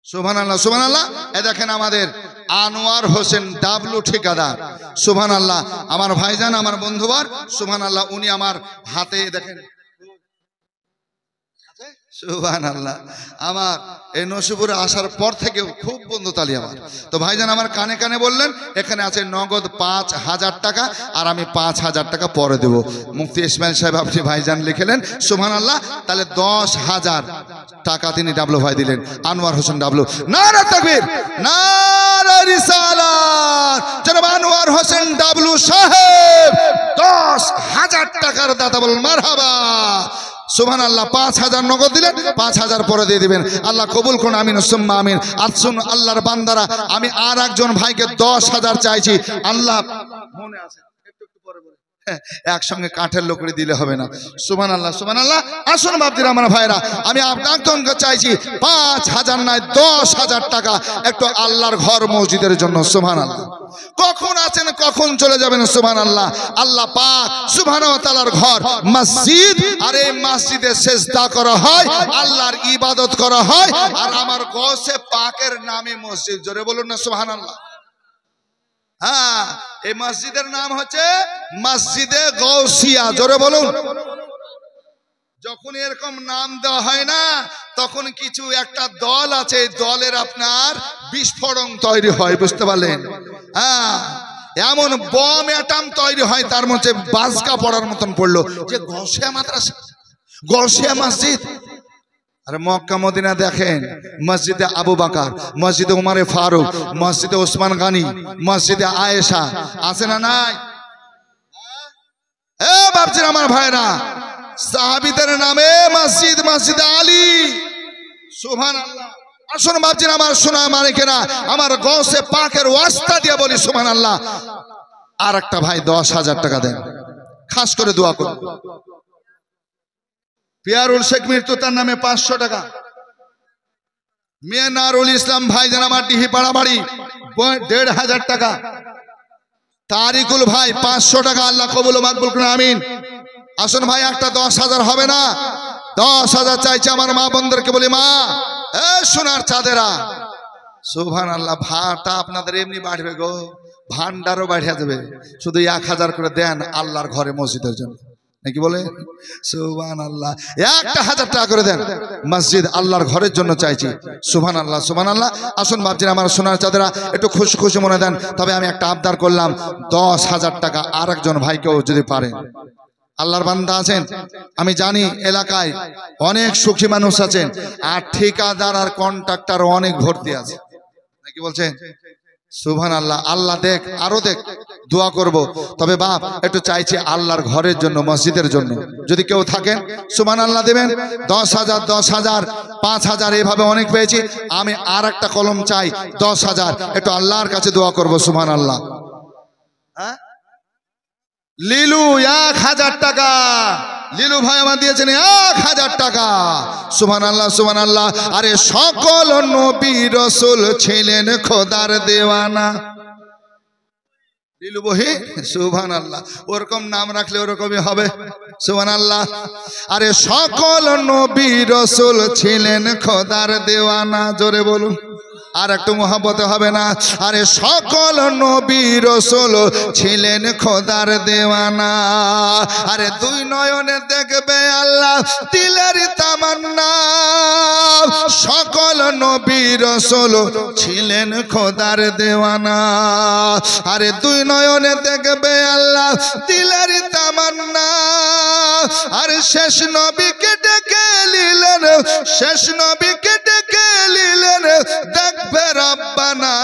সুবহানাল্লাহ, সুবহানাল্লাহ। এ দেখেন আমাদের আনোয়ার হোসেন ডাবলু ঠিকাদার, সুবহানাল্লাহ, আমার ভাইজান, আমার বন্ধুবার, সুবহানাল্লাহ। উনি আমার হাতে দেখেন, সুবহানাল্লাহ, আমার এই নসিপুরে আসার পর থেকে খুব বন্ধুতালি আমার। তো ভাইজান আমার কানে কানে বললেন এখানে আছে নগদ 5,000 টাকা, আর আমি 5,000 টাকা পরে দেব। মুফতি ইসমাইল সাহেব আপনি ভাইজান লিখলেন, সুবহানাল্লাহ। তাহলে 10,000 টাকা তিনি ডাবলু ভাই দিলেন, আনোয়ার হোসেন ডাবলু। নারা তাকবীর, নারা রিসালাত। জনাব আনোয়ার সাহেব 10,000 টাকার দাতা, বলুন মারহাবা সুবহানাল্লাহ। 5,000 নগদ দিলেন, 5,000 পরে দিয়ে দিবেন। আল্লাহ কবুল করুন, আমিন সুম্মা আমিন। আসুন আল্লাহর বান্দারা, আমি আর একজন ভাইকে 10,000 চাইছি। আল্লাহ মনে আছে, একটু পরে বলে একসঙ্গে কাঠের লকড়ি দিলে হবে না। সুবহানাল্লাহ সুবহানাল্লাহ। আসুন বাপজিরা আমার ভাইরা, আমি আপনাকে চাইছি 5,000 নয় 10,000 টাকা, একটু আল্লাহর ঘর মসজিদের জন্য। সুবহানাল্লাহ। কখন আছেন কখন চলে যাবেন। সুবহানাল্লাহ। আল্লাহ পাক সুবহানাহু ওয়া তাআলার ঘর মসজিদ, আর এই মসজিদে সিজদা করা হয়, আল্লাহর ইবাদত করা হয়, আর আমার গৌসে পাকের নামে মসজিদ। জোরে বলুন না সুবহানাল্লাহ। হ্যাঁ, এই মসজিদের নাম হচ্ছে মসজিদে গৌসিয়া। জোরে বলুন। যখন এরকম নাম দেওয়া হয় না, তখন কিছু একটা দল আছে, দলের আপনার বিস্ফোরণ তৈরি হয়, বুঝতে পারলেন? হ্যাঁ, এমন বম অ্যাটম তৈরি হয়, তার মধ্যে বাজকা পড়ার মতন পড়লো যে গৌসিয়া মাদ্রাসা, গৌসিয়া মসজিদ। আর মক্কা মদিনা দেখেন, মসজিদে আবু বকর, মসজিদে উমরে ফারুক, মসজিদে ওসমান গনি, মসজিদে আয়েশা আছে না নাই? এ বাপজিরা আমার ভাইরা, সাহাবীদের নামে মসজিদ, মসজিদে আলী। সুবহানাল্লাহ। আসুন বাপজিরা আমার সোনা মালিকেরা, আমার গৌসে পাকের ওয়াস্তা দিয়ে বলি সুবহানাল্লাহ। আর একটা ভাই 10,000 টাকা দেন, খাস করে দোয়া করুন। পিয়ারুল শেখ মৃত্যু, তার নামে 500 টাকা। মিয়ানারুল ইসলাম ভাই যেন আমার ডিহি পাড়া বাড়ি, 1,500 টাকা। তারিকুল ভাই 500 টাকা। আল্লাহ কবুল ও মাকবুল করুন, আমিন। আসুন ভাই, একটা 10,000 হবে না? 10,000 চাইছে আমার মা বোনদেরকে বলি, মা এ সোনার চাঁদেরা, সুবহানাল্লাহ। ভাড়াটা আপনাদের এমনি বাড়বে গো, ভান্ডারও বাড়িয়ে যাবে। শুধু 1,000 করে দেন আল্লাহর ঘরে মসজিদের জন্য, নাকি বলে? সুবহানাল্লাহ। 1,000 টাকা করে দেন, মসজিদ আল্লাহর ঘরের জন্য চাইছি। সুবহানাল্লাহ সুবহানাল্লাহ। আসুন বাপজিরা আমার সোনার চাঁদেরা, একটু খুশি খুশি মনে দেন। তবে আমি একটা আবদার করলাম, 10,000 টাকা আর একজন ভাইকেও যদি পারেন। আল্লাহর বান্দা আছেন, আমি জানি এলাকায় অনেক সুখী মানুষ আছেন, আর ঠিকাদার আর কন্ট্রাক্টর অনেক ভর্তি আছে, নাকি বলছেন? সুবহানাল্লাহ। আল্লাহ দেখ, আরো দেখ, দোয়া করব। তবে বাপ একটু চাইছি আল্লাহর ঘরের জন্য, মসজিদের জন্য, যদি কেউ থাকেন সুবহানাল্লাহ দেবেন। 10,000 10,000 5,000 এইভাবে অনেক পেয়েছি। আমি আর একটা কলম চাই 10,000, একটু আল্লাহর কাছে দোয়া করব। সুবহানাল্লাহ। হ্যাঁ, লিলু 1,000 টাকা, লিলু ভাই আমার দিয়েছেন 1,000 টাকা। সুবহানাল্লাহ সুবহানাল্লাহ। আরে সকল নবী রাসূল ছিলেন খোদার দেওয়ানা। লিলু বহি, সুবহানাল্লাহ। ওরকম নাম রাখলে ওরকমই হবে। সুবহানাল্লাহ। আরে সকল নবী রাসূল ছিলেন খোদার দেওয়ানা। জোরে বলুন, আর একটু মহব্বতে হবে না? আরে সকল নবী রাসূল ছিলেন খোদার দেওয়ানা। আরে দুই নয়নে দেখবে আল্লাহ দিলের তামান্না। সকল নবী রাসূল ছিলেন খোদার দেওয়ানা। আরে দুই নয়নে দেখবে আল্লাহ দিলের তামান্না। আর শেষ নবীকে ডেকে নিলেন, শেষ নবীকে ডেকে নিলেন, দেখবে রব্বানা।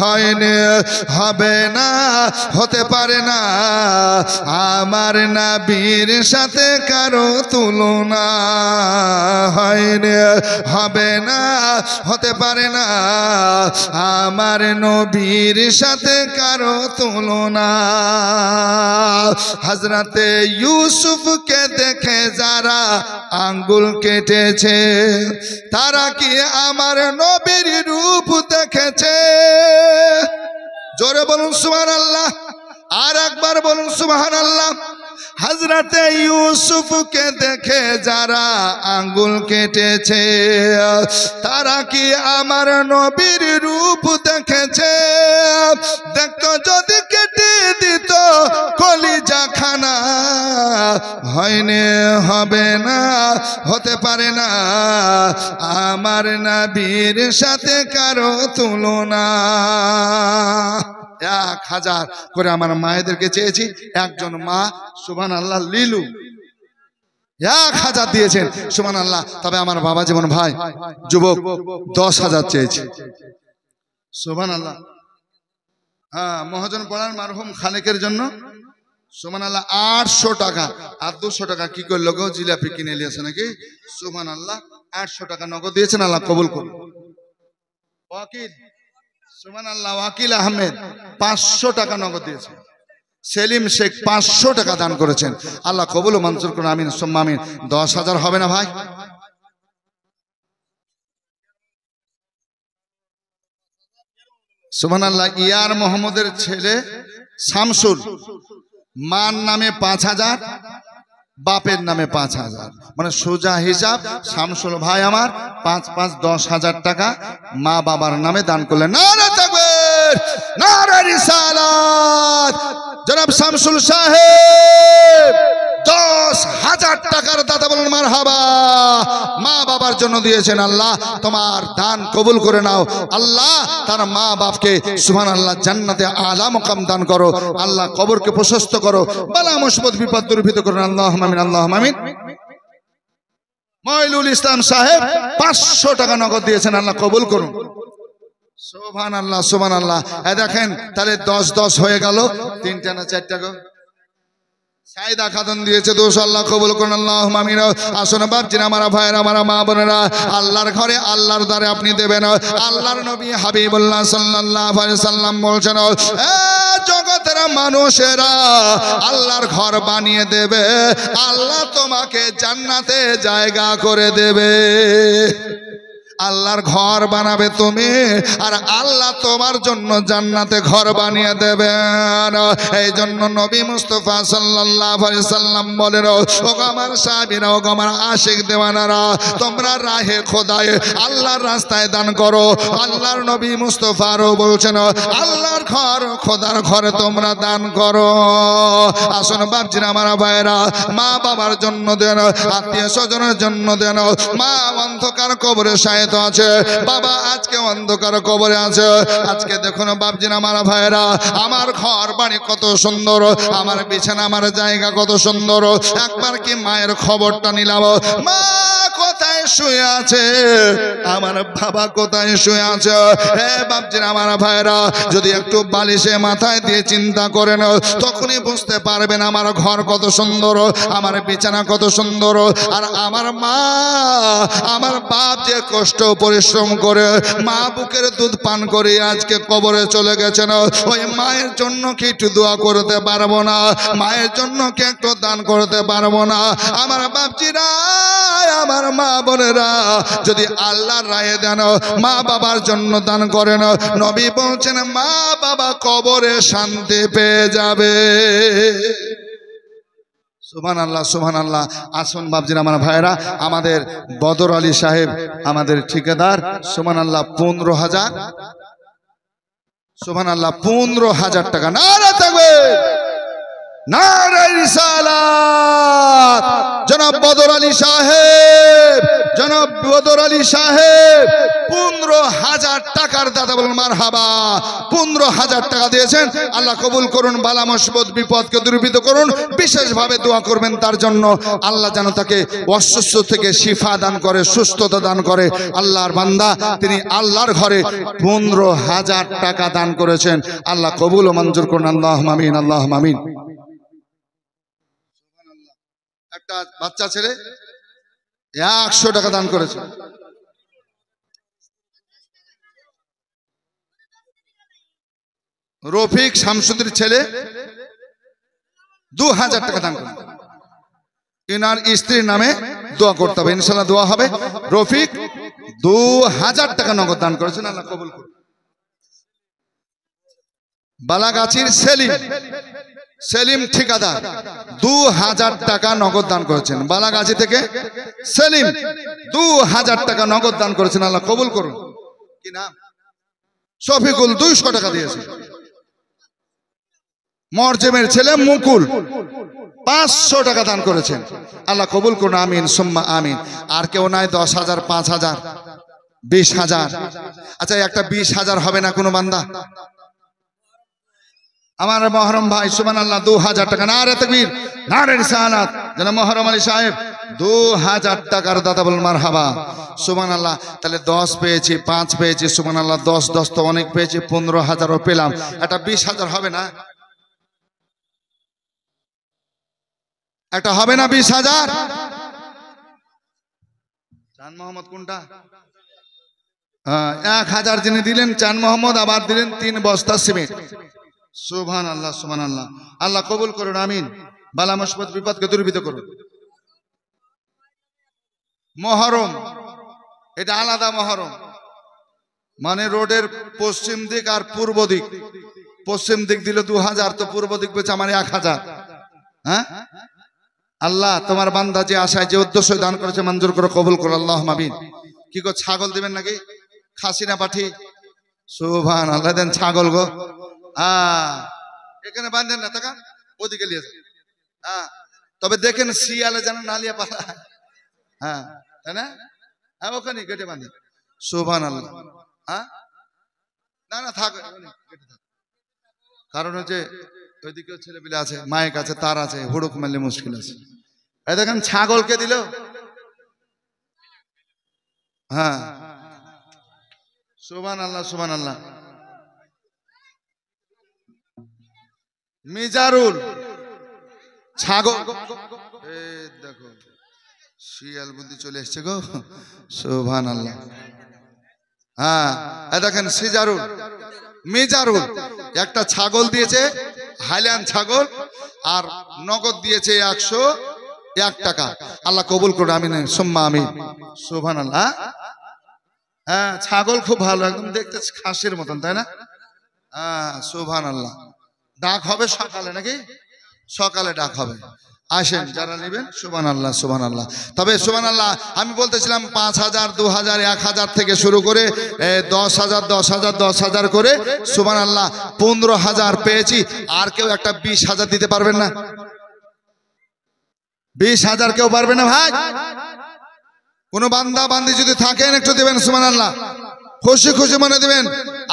হয়নি, হবে না, হতে পারে না, আমার নবীর সাথে কারো তুলনা। হয়নি, হবে না, হতে পারে না, আমার নবীর সাথে কারো তুলনা। হযরতে ইউসুফকে দেখে যারা আঙ্গুল কেটেছে, তারা কি আমার নবীর রূপ দেখেছে? জোরে বলুন সুবহানাল্লাহ। আর একবার বলুন সুবহানাল্লাহ। হযরতে ইউসুফকে দেখে যারা আঙ্গুল কেটেছে, তারা কি আমার নবীর রূপ দেখেছে? দেখতো যদি কেটে দিত কলিজা খানা। হয়নি, হবে না, হতে পারে না, আমার নবীর সাথে কারো তুলনা। 1,000 করে আমার মায়েদেরকে চেয়েছি। একজন মা সুবহানাল্লাহ লিলু 1,000 দিয়েছেন। সুবহানাল্লাহ। তবে আমার বাবা যেমন ভাই যুবক 10,000 চেয়েছি। সুবহানাল্লাহ। হ্যাঁ, মহাজন পড়ার মারহুম খালেকের জন্য সুবহানাল্লাহ 800 টাকা আর 200 টাকা কি করলো গো, জিলাপি কিনে নিয়েছে নাকি? সুবহানাল্লাহ 800 টাকা নগদ দিয়েছেন, আল্লাহ কবুল করুন। ওয়াকিল সুবহানাল্লাহ, ওয়াকিল আহমেদ 500 টাকা নগদ দিয়েছেন। সেলিম শেখ 500 টাকা দান করেছেন, আল্লাহ কবুল ও মঞ্জুর করুন, আমিন সুম্মা আমিন। 10,000 হবে না ভাই? সুবহানাল্লাহ। ইয়ার মোহাম্মদের ছেলে শামসুল, মার নামে 5,000, বাপের নামে 5,000, মানে সোজা হিসাব শামসুল ভাই আমার 5 10,000 টাকা মা বাবার নামে দান করলেন। নারে তাকবীর, নারে রিসালাত। জনাব শামসুল সাহেব 10,000 টাকার দাতা, বলেন মারহাবা। মা বাবার জন্য দিয়েছেন, আল্লাহ তোমার দান কবুল করে নাও। আল্লাহ তার মা বাপকে সুবহানাল্লাহ জান্নাতে আলা মুকাম দান করো, আল্লাহ কবরকে প্রশস্ত করো, বালা মুসিবত বিপদ দূরীভূত করুন, আল্লাহুম্মা আমিন, আল্লাহুম্মা আমিন। মইনুল ইসলাম সাহেব 500 টাকা নগদ দিয়েছেন, আল্লাহ কবুল করুন। সুবহানাল্লাহ সুবহানাল্লাহ। দেখেন তাহলে 10 হয়ে গেল, 3টা না 4টা গো? সাইদা খাতুন দিয়েছে 200, আল্লাহ কবুল করুন, আল্লাহুম্মা আমিন। আসুন বাপজিরা, আমার ভাইয়েরা, আমার মা বোনেরা, আল্লাহর ঘরে আল্লাহর দ্বারে আপনি দেবেন। আল্লাহর নবী হাবিবুল্লাহ সাল্লাল্লাহু আলাইহি সাল্লাম বলছেন, জগতের মানুষেরা আল্লাহর ঘর বানিয়ে দেবে, আল্লাহ তোমাকে জান্নাতে জায়গা করে দেবে। আল্লাহর ঘর বানাবে তুমি, আর আল্লাহ তোমার জন্য জান্নাতে ঘর বানিয়ে দেবেন। এই জন্য নবী মুস্তাফা সাল্লাল্লাহু আলাইহি সাল্লাম বলেন, ও আমার সাহাবীরা, ও আমার আশিক দেওয়ানারা, তোমরা রাহে খোদায় আল্লাহর রাস্তায় দান করো। আল্লাহর নবী মুস্তাফারও বলছেন, আল্লাহর ঘর, খোদার ঘরে তোমরা দান করো। আসুন বাপজিরা, আমার ভাইয়েরা, মা বাবার জন্য দেন, আত্মীয় স্বজনের জন্য দেন। মা অন্ধকার কবরে শায়িত আছে, বাবা আজকে অন্ধকার কবরে আছে। আজকে দেখুন বাপজিরা, আমার ভাইয়েরা, আমার ঘর বাড়ি কত সুন্দর, আমার বিছানা, আমার জায়গা কত সুন্দর। একবার কি মায়ের খবরটা নিলাম, মা কোথায় শুয়ে আছে, আমার বাবা কোথায় শুয়ে আছে। হে বাপজিরা, আমার ভাইয়েরা, যদি একটু বালিশে মাথায় দিয়ে চিন্তা করেন, তখনই বুঝতে পারবেন আমার ঘর কত সুন্দর, আমার বিছানা কত সুন্দর। আর আমার মা, আমার বাপ যে কষ্ট পরিশ্রম করে মা বুকের দুধ পান করে আজকে কবরে চলে গেছেন, ওই মায়ের জন্য কি একটু দোয়া করতে পারবো না? মায়ের জন্য কি একটু দান করতে পারবো না? আমার বাপজিরা, আমার মা বোনেরা, যদি আল্লাহর রায়ে দেন, মা বাবার জন্য দান করেন, নবী বলছেন মা বাবা কবরে শান্তি পেয়ে যাবে। সুবহানাল্লাহ সুবহানাল্লাহ। আসুন বাপজিরা, আমার ভাইরা, আমাদের বদর আলী সাহেব, আমাদের ঠিকাদার, সুবহানাল্লাহ 15,000, সুবহানাল্লাহ 15,000 টাকা। নারে তাকবীর, নারে রিসালাত। জনাব বদর আলী সাহেব, জনাব বদর আলী সাহেব 15,000 টাকার দাতা, বলুন মারহাবা। 15,000 টাকা দিয়েছেন, আল্লাহ কবুল করুন, বালা মুসিবত বিপদকে দূরীভূত করুন। বিশেষভাবে দোয়া করবেন তার জন্য, আল্লাহ যেন তাকে অসুস্থ থেকে শিফা দান করে, সুস্থতা দান করে। আল্লাহর বান্দা, তিনি আল্লাহর ঘরে 15,000 টাকা দান করেছেন, আল্লাহ কবুল ও মঞ্জুর করুন, আল্লাহুম্মা আমিন, আল্লাহুম্মা আমিন। একটা বাচ্চা ছেলে 100 টাকা দান করেছে। রফিক শামসুদ্দির ছেলে 2,000 টাকা দান করেছে। ইনার স্ত্রীর নামে দোয়া করতে হবে, ইনশাআল্লাহ দোয়া হবে। রফিক 2,000 টাকা নগদ দান করেছেন, আল্লাহ কবুল করুন। বালাগাছির সেলিম, সেলিম ঠিকাদার 2,000 টাকা নগদ দান করেছেন। বালাগাছি থেকে সেলিম 2,000 টাকা নগদ দান করেছেন, আল্লাহ কবুল করুন। কি নাম? শফিকুল 200 টাকা দিয়েছে। মরজেমের ছেলে মুকুল 500 টাকা দান করেছেন, আল্লাহ কবুল করুন, আমিন সুম্মা আমিন। আর কেউ নাই? 10,000, 5,000, 20,000? আচ্ছা, একটা 20,000 হবে না কোনো বান্দা? আমার মহরম ভাই, সুবহানাল্লাহ 2,000 টাকা। নারে তাকবীর, নারে রিসালাত। যেন মহরম আলী সাহেব 2000 টাকার দাতা বলুন মারহাবা সুবহানাল্লাহ। তাহলে 10 পেয়েছি, 5 পেয়েছি, সুবহানাল্লাহ। 10 10 তো অনেক পেয়েছি, 15,000ও পেলাম। এটা 20,000 হবে না? একটা হবে না 20,000? চান মোহাম্মদ কোনটা? 1000 যিনি দিলেন চান মোহাম্মদ, আবার দিলেন 3 বস্তা সিমেন্ট। সুবহানাল্লাহ সুবহানাল্লাহ। আল্লাহ কবুল করুন, আমিন। বালা মুসিবত বিপদকে দূরীভূত করুন। মহরম, এটা আলাদা মহরম, মানে রোডের পশ্চিম দিক আর পূর্ব দিক। পশ্চিম দিক দিল 2000, তো পূর্ব দিক পেয়েছে আমার 1000। হ্যাঁ আল্লাহ, তোমার বান্দা যে আশায় যে উদ্দেশ্য দান করেছে মঞ্জুর করে কবুল করো, আল্লাহুম্মা আমিন। কি গো, ছাগল দিবেন নাকি? খাসি না পাঠি? সুবহানাল্লাহ, দেন ছাগল গো। এখানে বাঁধেন না, তাকান ওদিকে নিয়ে যান। তবে দেখেন শিয়ালে যেন নালিয়া পালা। হ্যাঁ তাই না? হ্যাঁ ওখানে গেটে বাঁধেন। সুবহানাল্লাহ। না না থাক, কারণ হচ্ছে ওইদিকেও ছেলেপিলে আছে, মায়ের কাছে তার আছে, হুড়ুক মারলে মুশকিল আছে। এই দেখেন ছাগলকে দিল। হ্যাঁ সুবহানাল্লাহ সুবহানাল্লাহ। মিজারুল ছাগল, দেখো শিয়াল বুদ্ধি চলে এসছে গো। সুবহানাল্লাহ। হ্যাঁ দেখেন সিজারুল মিজারুল একটা ছাগল দিয়েছে, হাইল্যান্ড ছাগল, আর নগদ দিয়েছে 101 টাকা। আল্লাহ কবুল করুন, আমিন সুম্মা আমিন। সুবহানাল্লাহ। হ্যাঁ ছাগল খুব ভালো, একদম দেখতে খাসির মতন, তাই না? হ্যাঁ সুবহানাল্লাহ। ডাক হবে সকালে নাকি? সকালে ডাক হবে, আসেন যারা নেবেন। সুবহানাল্লাহ সুবহানাল্লাহ। তবে সুবহানাল্লাহ, আমি বলতেছিলাম 5,000 2,000 1,000 থেকে শুরু করে 10,000 10,000 10,000 করে সুবহানাল্লাহ 15,000 পেয়েছি। আর কেউ একটা 20,000 দিতে পারবেন না? 20,000 কেউ পারবে না ভাই? কোন বান্দা বান্দি যদি থাকেন একটু দিবেন সুবহানাল্লাহ, খুশি খুশি মনে দিবেন।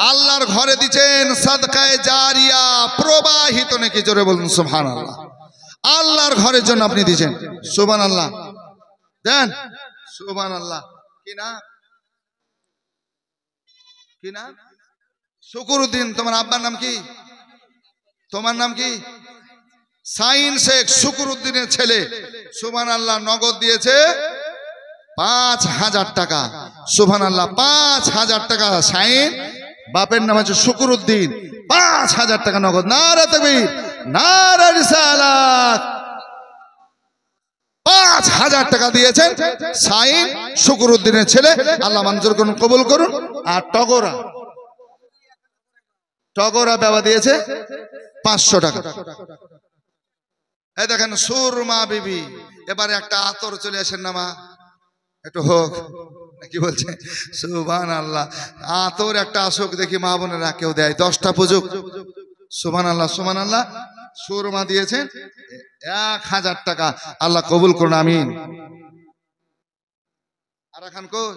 আল্লাহর ঘরে দিচ্ছেন সাদকায়ে জারিয়া, প্রবাহিত নাকি, জোরে বলুন সুবহানাল্লাহ। আল্লাহর ঘরের জন্য আপনি দিচ্ছেন, সুবহানাল্লাহ। দেন সুবহানাল্লাহ। কি না, কি না? শুকুরউদ্দিন। তোমার আব্বার নাম কি? তোমার নাম কি? সাইন শেখ, শুকুরউদ্দিনের ছেলে। সুবহানাল্লাহ। নগদ দিয়েছে 5,000 টাকা। সুবহানাল্লাহ। 5,000 টাকা সাইন, বাপের নাম হচ্ছে শুকুরউদ্দিন। 5,000 টাকা নগদ। নারে তাকবীর, নারে রিসালাত। 5,000 টাকা দিয়েছেন সাইন, শুকুরউদ্দিনের ছেলে। আল্লাহ মঞ্জুর করুন, কবুল করুন। আর টগরা, টগরা বাবা দিয়েছে 500 টাকা। এই দেখেন সুরমা বিবি। এবারে একটা আতর চলে আসেন না মা, একটু হোক, কি বলছে? সুবহানাল্লাহ। আতর একটা আসুক দেখি, মা বোনেরা কেউ দেয় 10টা পুজুক। সুবহানাল্লাহ সুবহানাল্লাহ। সুরমা দিয়েছেন 1,000 টাকা। আল্লাহ কবুল করুন, আমিন। আর এখন কই